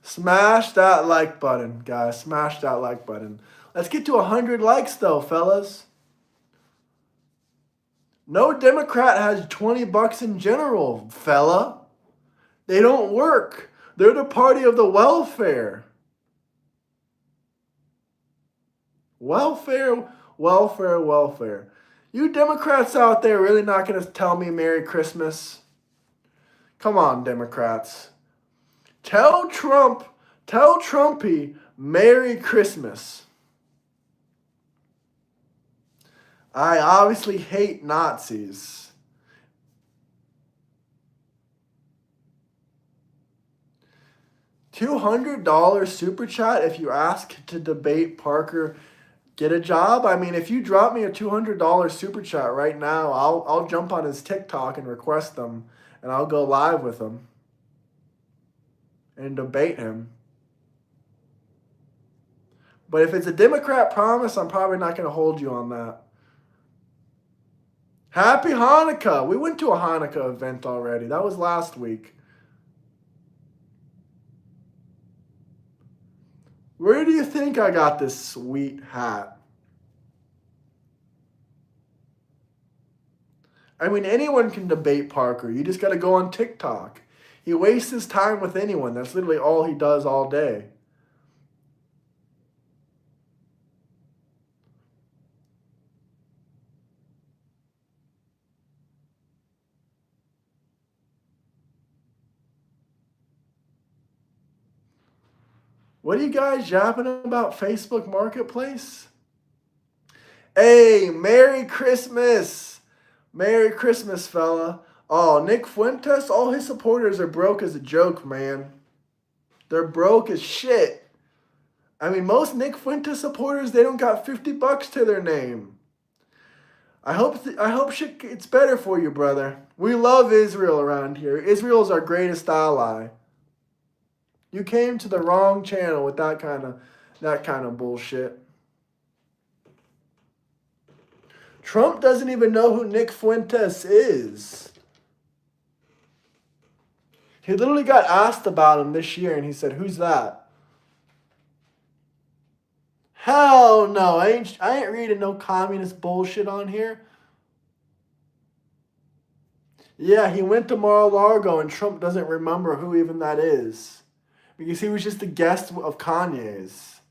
Smash that like button, guys. Smash that like button. Let's get to 100 likes, though, fellas. No Democrat has 20 bucks in general, fella. They don't work. They're the party of the welfare. Welfare, welfare, welfare. You Democrats out there really not going to tell me Merry Christmas? Come on, Democrats. Tell Trumpy Merry Christmas. I obviously hate Nazis. $200 super chat if you ask to debate Parker get a job. I mean, if you drop me a $200 super chat right now, I'll jump on his TikTok and request them, and I'll go live with him and debate him. But if it's a Democrat promise, I'm probably not going to hold you on that. Happy Hanukkah. We went to a Hanukkah event already. That was last week. Where do you think I got this sweet hat? I mean, anyone can debate Parker. You just got to go on TikTok. He wastes his time with anyone. That's literally all he does all day. What are you guys yapping about Facebook Marketplace? Hey, Merry Christmas. Merry Christmas, fella. Oh, Nick Fuentes, all his supporters are broke as a joke, man. They're broke as shit. I mean, most Nick Fuentes supporters, they don't got 50 bucks to their name. I hope shit gets better for you, brother. We love Israel around here. Israel's our greatest ally. You came to the wrong channel with that kind of bullshit. Trump doesn't even know who Nick Fuentes is. He literally got asked about him this year, and he said, "Who's that?" Hell no, I ain't reading no communist bullshit on here. Yeah, he went to Mar-a-Lago, and Trump doesn't remember who even that is. Because he was just a guest of Kanye's.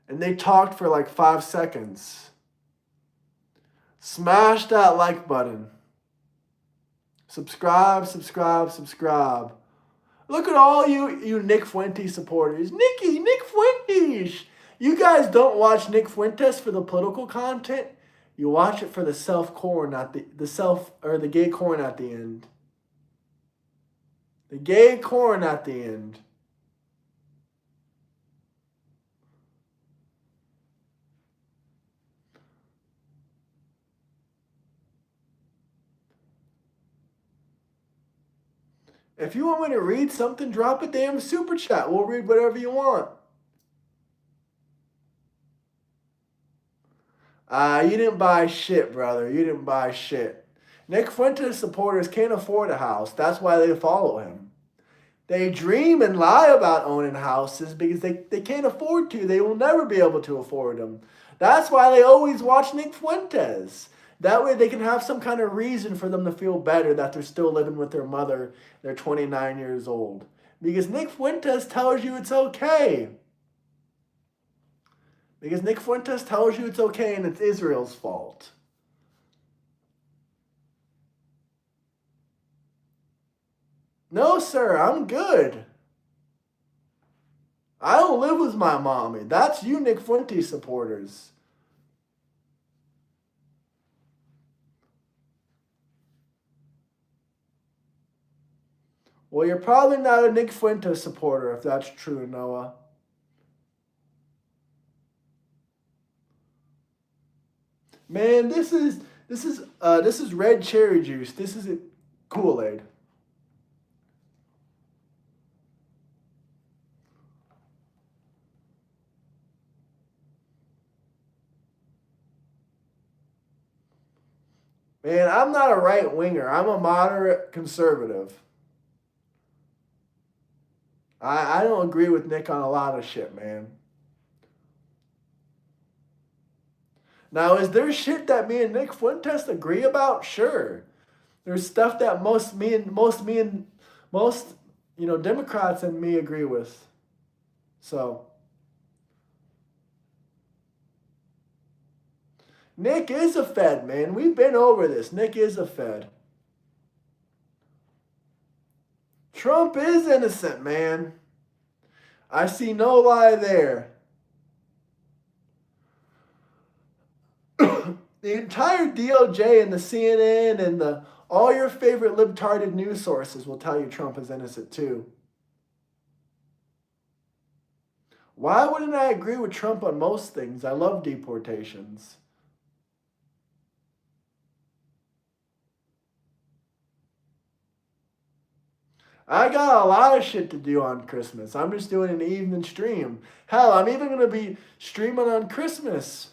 And they talked for like 5 seconds. Smash that like button. Subscribe, subscribe, subscribe. Look at all you Nick Fuentes supporters. Nick Fuentes. You guys don't watch Nick Fuentes for the political content. You watch it for the corn at the gay corn at the end. The gay corn at the end. If you want me to read something, drop a damn super chat. We'll read whatever you want. You didn't buy shit, brother. You didn't buy shit. Nick Fuentes supporters can't afford a house. That's why they follow him. They dream and lie about owning houses because they can't afford to. They will never be able to afford them. That's why they always watch Nick Fuentes. That way they can have some kind of reason for them to feel better that they're still living with their mother. They're 29 years old. Because Nick Fuentes tells you it's okay. Because Nick Fuentes tells you it's okay and it's Israel's fault. No, sir, I'm good. I don't live with my mommy. That's you Nick Fuentes supporters. Well, you're probably not a Nick Fuentes supporter if that's true, Noah. Man, this is red cherry juice. This isn't Kool-Aid. Man, I'm not a right winger. I'm a moderate conservative. I don't agree with Nick on a lot of shit, man. Now, is there shit that me and Nick Fuentes agree about? Sure. There's stuff that most Democrats and me agree with. So Nick is a Fed, man. We've been over this. Nick is a Fed. Trump is innocent, man. I see no lie there. The entire DOJ and the CNN and all your favorite libtarded news sources will tell you Trump is innocent too. Why wouldn't I agree with Trump on most things? I love deportations. I got a lot of shit to do on Christmas. I'm just doing an evening stream. Hell, I'm even going to be streaming on Christmas.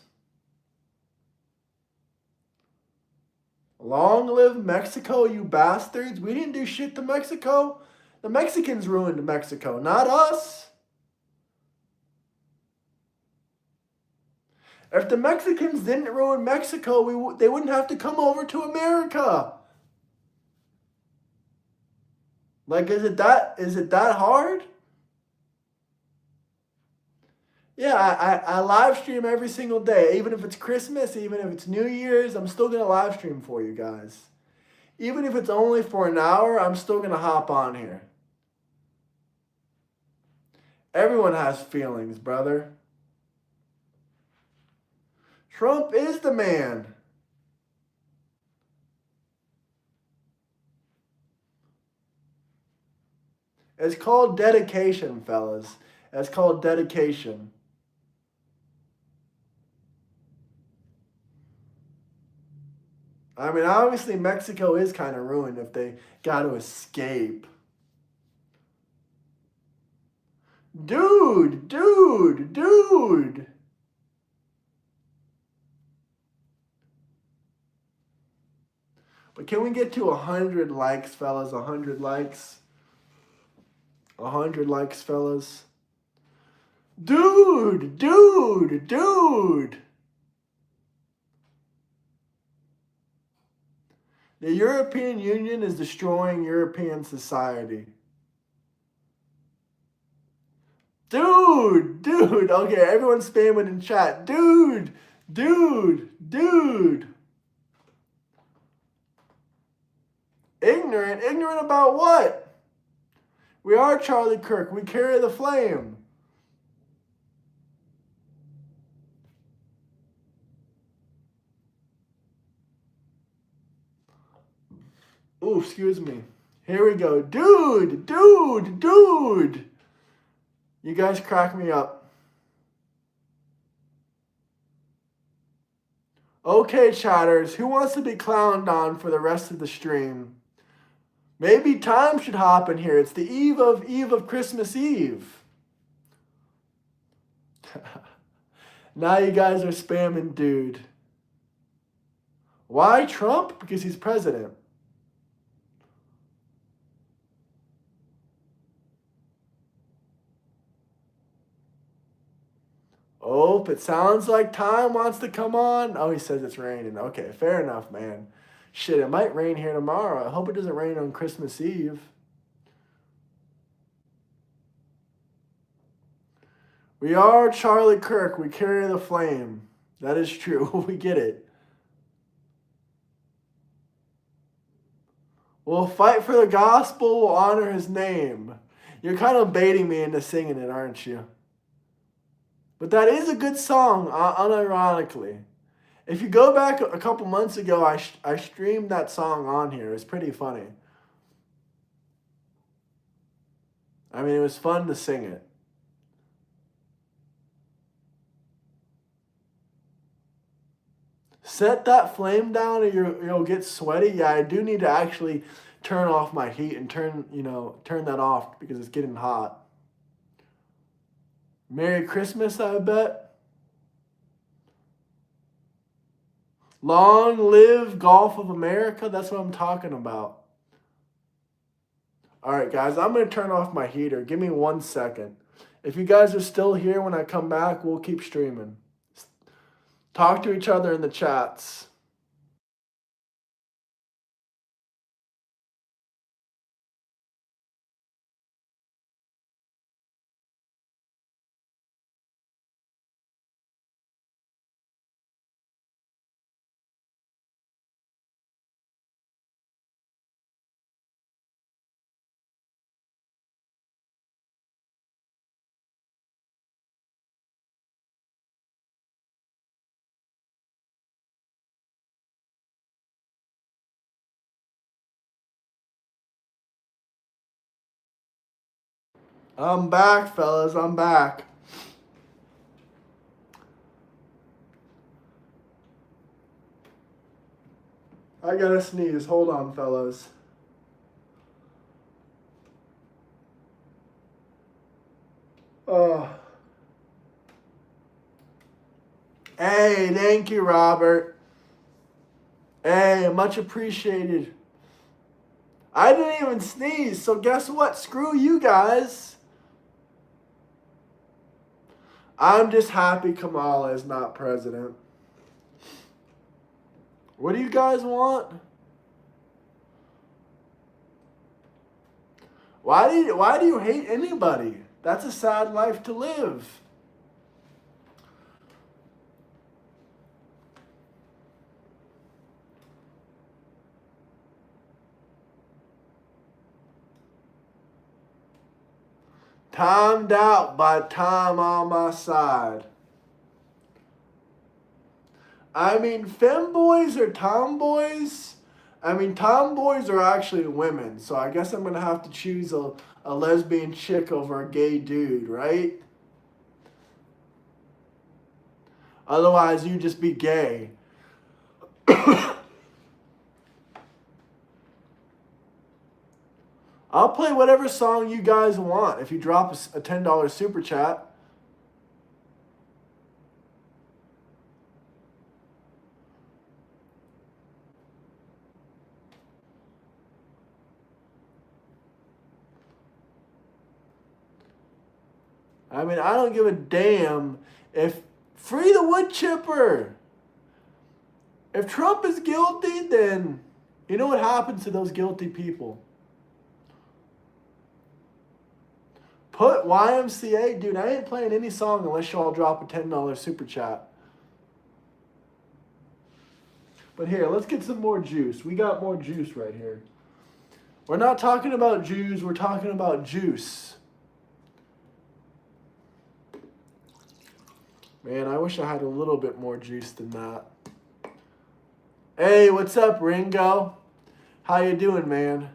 Long live Mexico, you bastards. We didn't do shit to Mexico. The Mexicans ruined Mexico, not us. If the Mexicans didn't ruin Mexico, they wouldn't have to come over to America. Like, is it that hard? Yeah, I live stream every single day. Even if it's Christmas, even if it's New Year's, I'm still going to live stream for you guys. Even if it's only for an hour, I'm still going to hop on here. Everyone has feelings, brother. Trump is the man. It's called dedication, fellas. It's called dedication. I mean, obviously Mexico is kind of ruined if they got to escape. Dude. But can we get to 100 likes, fellas? 100 likes? 100 likes, fellas. Dude. The European Union is destroying European society. Dude. Okay, everyone's spamming in chat. Dude. Ignorant about what? We are Charlie Kirk. We carry the flame. Ooh, excuse me. Here we go. Dude. You guys crack me up. Okay, chatters, who wants to be clowned on for the rest of the stream? Maybe time should hop in here. It's the eve of Christmas Eve. Now you guys are spamming dude. Why Trump? Because he's president. Oh, it sounds like time wants to come on. Oh, he says it's raining. Okay, fair enough, man. Shit, it might rain here tomorrow. I hope it doesn't rain on Christmas Eve. We are Charlie Kirk. We carry the flame. That is true. We get it. We'll fight for the gospel. We'll honor his name. You're kind of baiting me into singing it, aren't you? But that is a good song, unironically. If you go back a couple months ago, I streamed that song on here. It was pretty funny. I mean, it was fun to sing it. Set that flame down or you'll get sweaty. Yeah, I do need to actually turn off my heat and turn that off because it's getting hot. Merry Christmas, I bet. Long live Gulf of America. That's what I'm talking about. All right, guys, I'm going to turn off my heater. Give me 1 second. If you guys are still here when I come back, we'll keep streaming. Talk to each other in the chats. I'm back, fellas. I'm back. I gotta sneeze. Hold on, fellas. Oh. Hey, thank you, Robert. Hey, much appreciated. I didn't even sneeze, so guess what? Screw you guys. I'm just happy Kamala is not president. What do you guys want? Why do you hate anybody? That's a sad life to live. Timed out by time on my side. I mean, femboys or tomboys? I mean, tomboys are actually women, so I guess I'm going to have to choose a lesbian chick over a gay dude, right? Otherwise, you just be gay. I'll play whatever song you guys want if you drop a $10 super chat. I mean, I don't give a damn if free the wood chipper. If Trump is guilty, then you know what happens to those guilty people? Put YMCA, dude, I ain't playing any song unless y'all drop a $10 super chat. But here, let's get some more juice. We got more juice right here. We're not talking about Jews, we're talking about juice. Man, I wish I had a little bit more juice than that. Hey, what's up, Ringo? How you doing, man?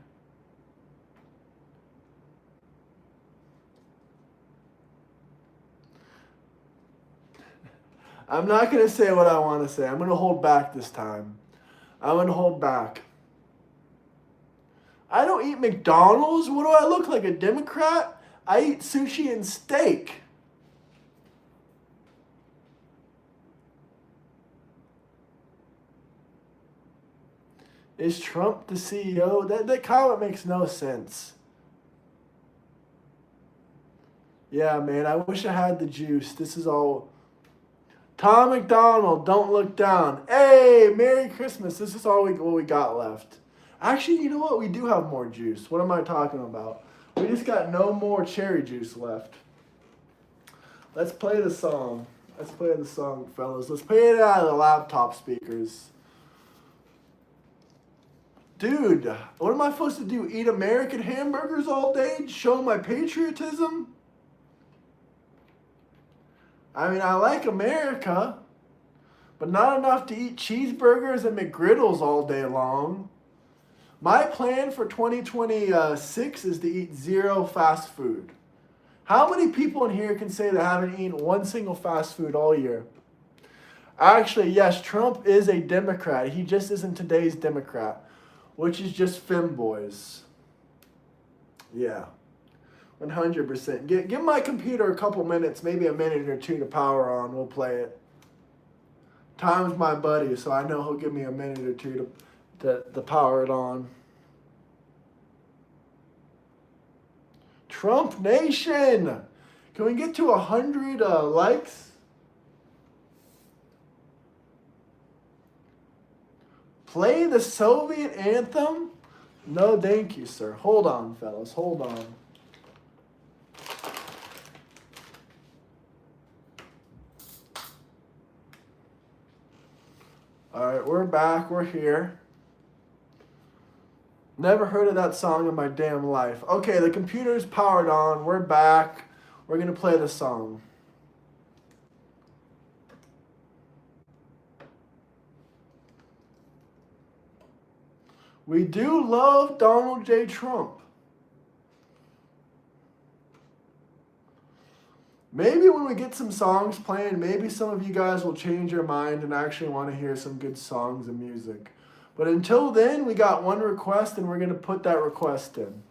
I'm not going to say what I want to say. I'm going to hold back this time. I'm going to hold back. I don't eat McDonald's. What do I look like, a Democrat? I eat sushi and steak. Is Trump the CEO? That comment makes no sense. Yeah, man, I wish I had the juice. This is all... Tom McDonald, don't look down. Hey, Merry Christmas. This is all what we got left. Actually, you know what? We do have more juice. What am I talking about? We just got no more cherry juice left. Let's play the song. Let's play the song, fellas. Let's play it out of the laptop speakers. Dude, what am I supposed to do? Eat American hamburgers all day? Show my patriotism? I mean, I like America, but not enough to eat cheeseburgers and McGriddles all day long. My plan for 2026 is to eat zero fast food. How many people in here can say they haven't eaten one single fast food all year? Actually, yes, Trump is a Democrat. He just isn't today's Democrat, which is just femboys. Yeah. 100%. Give my computer a couple minutes, maybe a minute or two to power on. We'll play it. Tom's my buddy, so I know he'll give me a minute or two to power it on. Trump Nation! Can we get to 100 likes? Play the Soviet anthem? No, thank you, sir. Hold on, fellas. Hold on. All right, we're back. We're here. Never heard of that song in my damn life. Okay, the computer's powered on. We're back. We're going to play the song. We do love Donald J. Trump. Maybe when we get some songs playing, maybe some of you guys will change your mind and actually want to hear some good songs and music. But until then, we got one request and we're going to put that request in.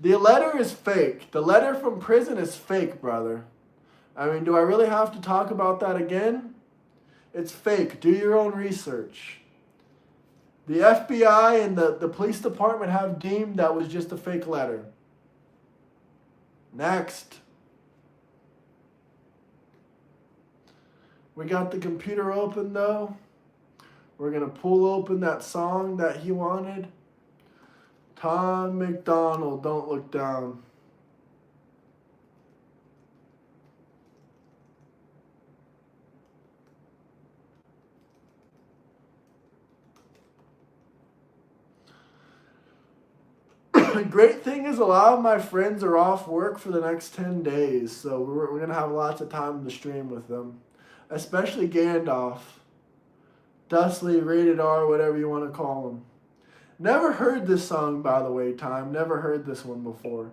The letter is fake. The letter from prison is fake, brother. I mean, do I really have to talk about that again? It's fake. Do your own research. The FBI and the police department have deemed that was just a fake letter. Next. We got the computer open though. We're going to pull open that song that he wanted. Tom McDonald, don't look down. The great thing is a lot of my friends are off work for the next 10 days, so we're going to have lots of time to stream with them, especially Gandalf, Dustley, Rated R, whatever you want to call him. Never heard this song, by the way, Time. Never heard this one before.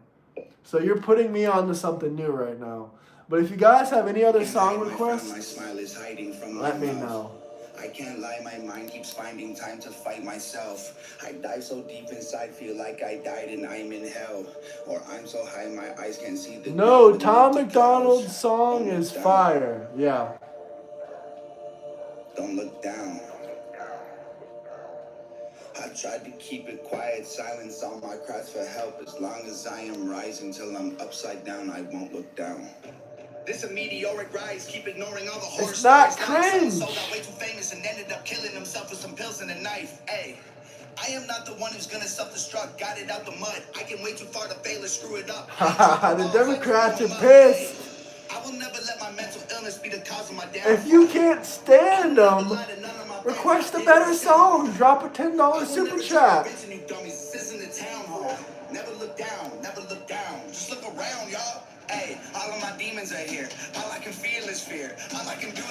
So you're putting me on to something new right now. But if you guys have any other song requests, let me know. I can't lie, my mind keeps finding time to fight myself. I dive so deep inside, feel like I died and I'm in hell. Or I'm so high, my eyes can't see the... No, Tom McDonald's song is fire. Yeah. Don't look down. I tried to keep it quiet, silence all my cries for help. As long as I am rising till I'm upside down, I won't look down. This a meteoric rise, keep ignoring all the horror It's not stories. cringe. Someone got way too famous and ended up killing himself with some pills and a knife. Hey, I am not the one who's gonna self-destruct. Got it out the mud. I can way too far to fail or screw it up. The Democrats are pissed. I will never let my mental illness be the cause of my downfall. If you can't stand them, request a better song. Drop a $10 super chat. Never look down, never look down. Just look around, y'all. Hey, all of my demons are here. All I can feel is fear. All I can do.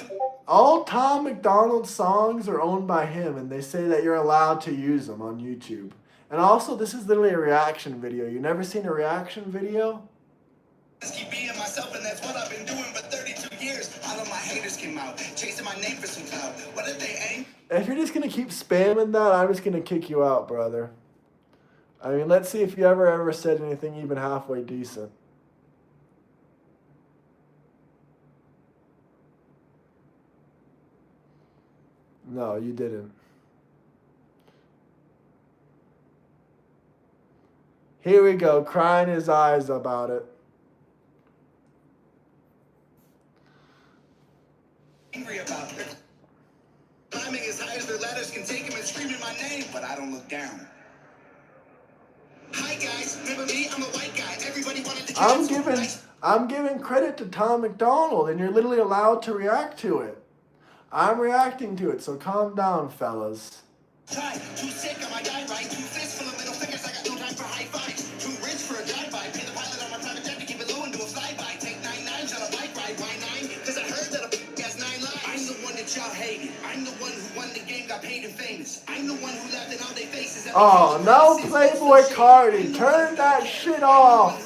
All Tom McDonald's songs are owned by him, and they say that you're allowed to use them on YouTube. And also, this is literally a reaction video. You never seen a reaction video? Just keep being myself, and that's what I've been doing for 32 years. All of my haters came out, chasing my name for some clout. What did they aim? If you're just going to keep spamming that, I'm just going to kick you out, brother. I mean, let's see if you ever said anything even halfway decent. No, you didn't. Here we go, crying his eyes about it. Angry about it. Climbing as high as their ladders can take him and screaming my name, but I don't look down. Hi guys, remember me? I'm a white guy. Everybody wanted to I'm giving credit to Tom McDonald, and you're literally allowed to react to it. I'm reacting to it, so calm down, fellas. Try, too sick, am I die right? Too fistful of middle fingers, I got no time for high fives. Too rich for a drive-by, pay the pilot on my private jet to keep it low and do a flyby. Take 9 9s on a bike ride, why 9? Cause I heard that a has 9 lives. I'm the one that y'all hated. I'm the one who won the game, got paid and famous. I'm the one who laughed in all their faces. Oh, no, Playboy Cardi, turn that shit off.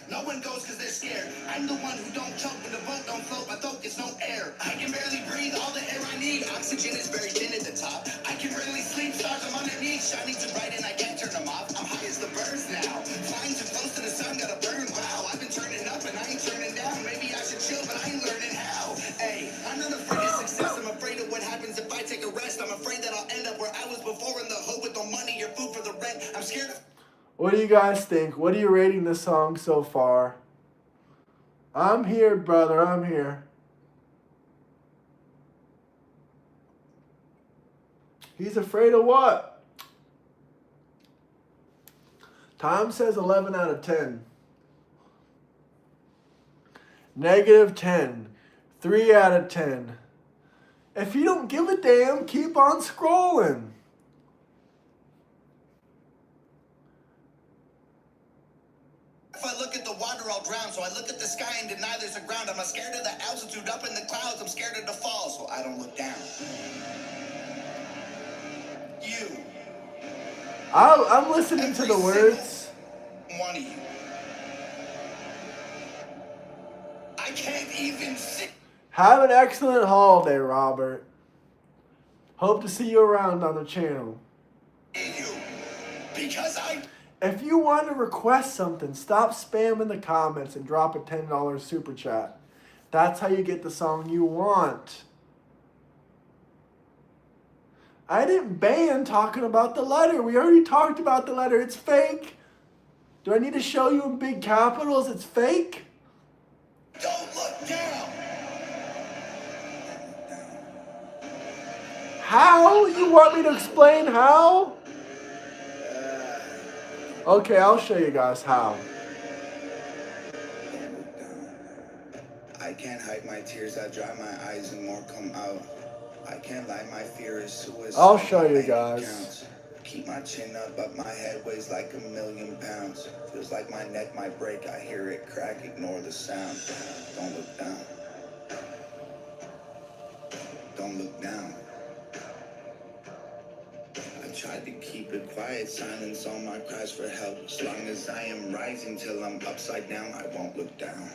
No one goes cause they're scared. I'm the one who don't choke when the boat don't float. My throat gets no air. I can barely breathe all the air I need. Oxygen is very thin at the top. I can barely sleep. Stars I'm underneath. Shining too bright and I can't turn them off. I'm high as the birds now. Flying too close to the sun, gotta burn. Wow, I've been turning up and I ain't turning down. Maybe I should chill, but I ain't learning how. Hey, I'm not afraid of success. I'm afraid of what happens if I take a rest. I'm afraid that I'll end up where I was before in the hood with no money or food for the rent. I'm scared of. What do you guys think? What are you rating this song so far? I'm here, brother. I'm here. He's afraid of what? Tom says 11 out of 10. Negative 10. 3 out of 10. If you don't give a damn, keep on scrolling. If I look at the water, I'll drown. So I look at the sky and deny there's a ground. I'm scared of the altitude up in the clouds. I'm scared of the fall, so I don't look down. You. I'm listening to the words. One of you. I can't even see. Have an excellent holiday, Robert. Hope to see you around on the channel. You. Because If you want to request something, stop spamming the comments and drop a $10 super chat. That's how you get the song you want. I didn't ban talking about the letter. We already talked about the letter. It's fake. Do I need to show you in big capitals it's fake? Don't look down. How? You want me to explain how? Okay, I'll show you guys how. I can't hide my tears. I dry my eyes and more come out. I can't lie, my fear is suicide. I'll show you guys. Keep my chin up, but my head weighs like 1,000,000 pounds. Feels like my neck might break. I hear it crack, ignore the sound. Don't look down. Don't look down. I tried to keep it quiet, silence all my cries for help. As long as I am rising till I'm upside down, I won't look down.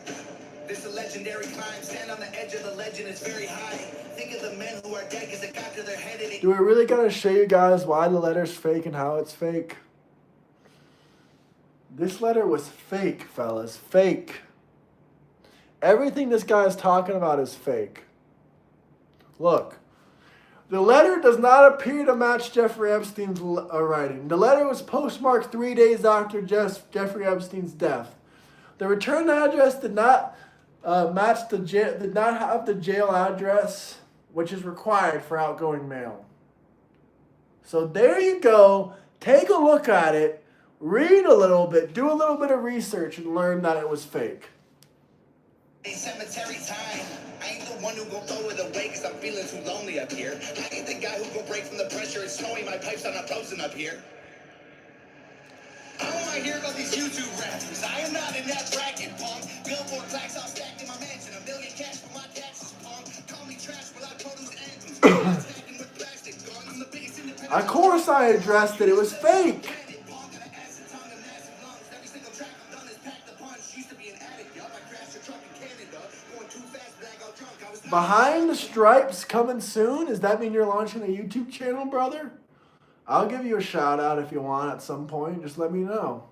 This is a legendary climb. Stand on the edge of the legend, it's very high. Think of the men who are dead because it got to their head and it... Do we really gotta show you guys why the letter's fake and how it's fake? This letter was fake, fellas. Fake. Everything this guy is talking about is fake. Look. The letter does not appear to match Jeffrey Epstein's writing. The letter was postmarked 3 days after Jeffrey Epstein's death. The return address did not did not have the jail address, which is required for outgoing mail. So there you go. Take a look at it, read a little bit, do a little bit of research, and learn that it was fake. Cemetery time. I ain't the one who gon' throw it away cause I'm feeling too lonely up here. I ain't the guy who gon' break from the pressure. It's snowing, my pipes are not frozen up here. I don't wanna hear about these YouTube rappers. I am not in that bracket, punk. Billboard plaques all stacked in my mansion. $1 million cash for my taxes, punk. Call me trash without produce anthems. Stacking with plastic guns. I'm the biggest independent. Of course I addressed it. It was fake. Behind the Stripes coming soon? Does that mean you're launching a YouTube channel, brother? I'll give you a shout out if you want at some point. Just let me know.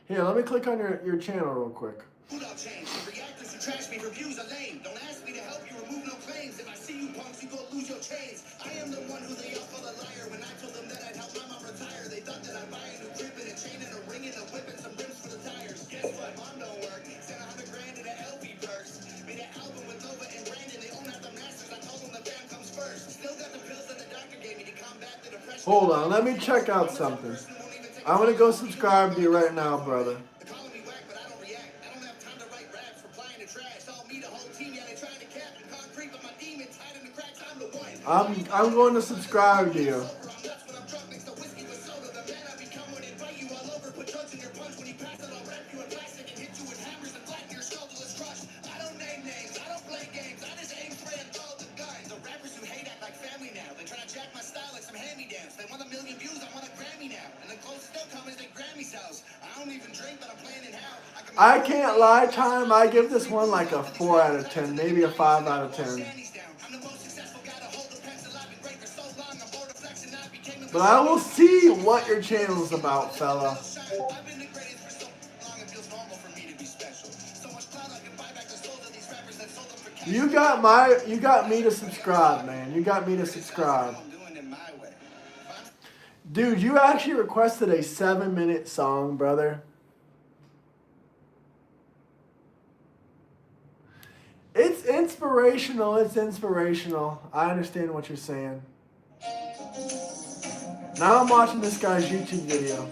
Here, let me click on your channel real quick. Who don't change? The reactors who trash me for views are lame. Don't ask me to help you remove no claims. If I see you punks, you go lose your chains. I am the one who they all call a liar. When I told them that I'd help my mom retire, they thought that I'd buy a new grip and a chain and a ring and a whip and some rims for the tires. Guess what? Mom don't work. Sent $100 grand in an LP purse. Made an album with Nova and Brandon. They own out the masters. I told them the fam comes first. Still got the pills that the doctor gave me to combat the depression. Hold on, let me check out something. I'm gonna go subscribe to you right now, brother. I'm going to subscribe to you. I can't lie, time. I give this one like a 4 out of 10, maybe a 5 out of 10. But I will see what your channel is about, fella. You got me to subscribe, man. You got me to subscribe. Dude, you actually requested a 7-minute song, brother. It's inspirational. It's inspirational. I understand what you're saying. Now I'm watching this guy's YouTube video.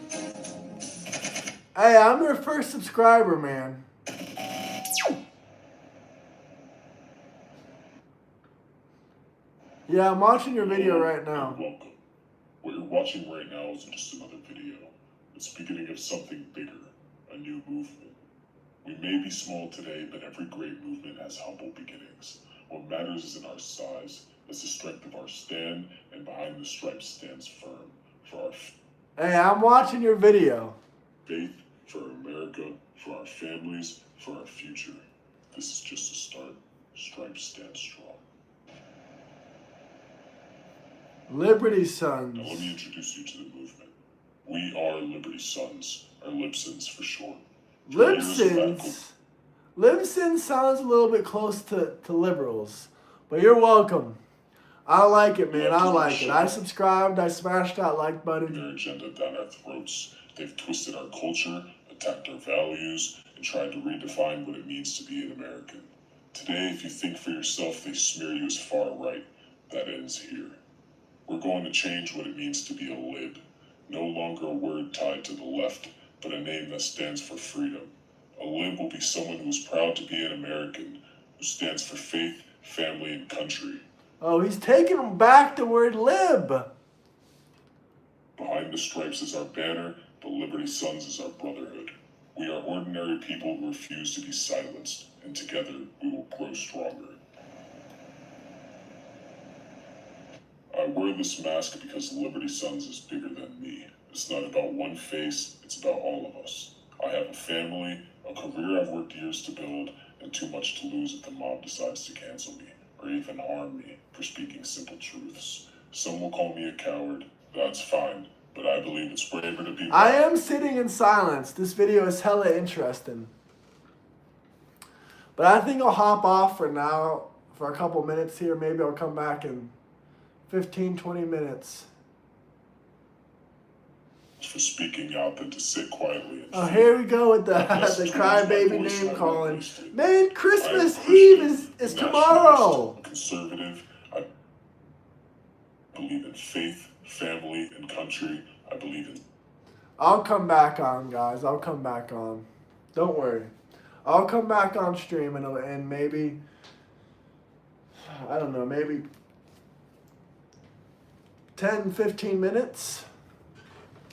Hey, I'm your first subscriber, man. Yeah, I'm watching your video right now. Welcome. What you're watching right now isn't just another video. It's the beginning of something bigger, a new movement. We may be small today, but every great movement has humble beginnings. What matters isn't our size, it's the strength of our stand, and behind the stripes stands firm for our Hey, I'm watching your video. Faith, for America, for our families, for our future. This is just a start. Stripes stand strong. Liberty Sons. Now let me introduce you to the movement. We are Liberty Sons, or Libsons for short. Libsons? Libsons sounds a little bit close to liberals. But you're welcome. I like it, man. I like it. I subscribed. I smashed that like button. Their agenda down our throats. They've twisted our culture, attacked our values, and tried to redefine what it means to be an American. Today, if you think for yourself, they smear you as far right. That ends here. We're going to change what it means to be a lib. No longer a word tied to the left, but a name that stands for freedom. A lib will be someone who is proud to be an American, who stands for faith, family, and country. Oh, he's taking back the word lib. Behind the stripes is our banner, the Liberty Sons is our brotherhood. We are ordinary people who refuse to be silenced, and together we will grow stronger. I wear this mask because Liberty Sons is bigger than me. It's not about one face, it's about all of us. I have a family, a career I've worked years to build, and too much to lose if the mob decides to cancel me, or even harm me for speaking simple truths. Some will call me a coward, that's fine, but I believe it's braver to be... I am sitting in silence. This video is hella interesting. But I think I'll hop off for now for a couple minutes here. Maybe I'll come back in 15, 20 minutes. For speaking out than to sit quietly and Oh, fear. here we go with the crybaby name calling. Man, Christmas Eve is tomorrow. Conservative. I believe in faith, family, and country. I believe in. I'll come back on, guys. I'll come back on. Don't worry. I'll come back on stream and maybe, I don't know, maybe 10, 15 minutes.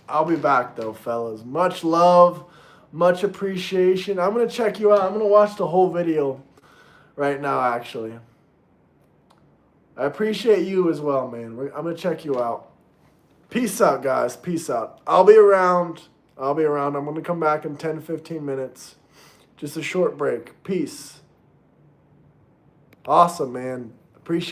I'll be back though, fellas. Much love, much appreciation. I'm going to check you out. I'm going to watch the whole video right now, actually. I appreciate you as well, man. I'm going to check you out. Peace out, guys. Peace out. I'll be around. I'm going to come back in 10, 15 minutes. Just a short break. Peace. Awesome, man. Appreciate it.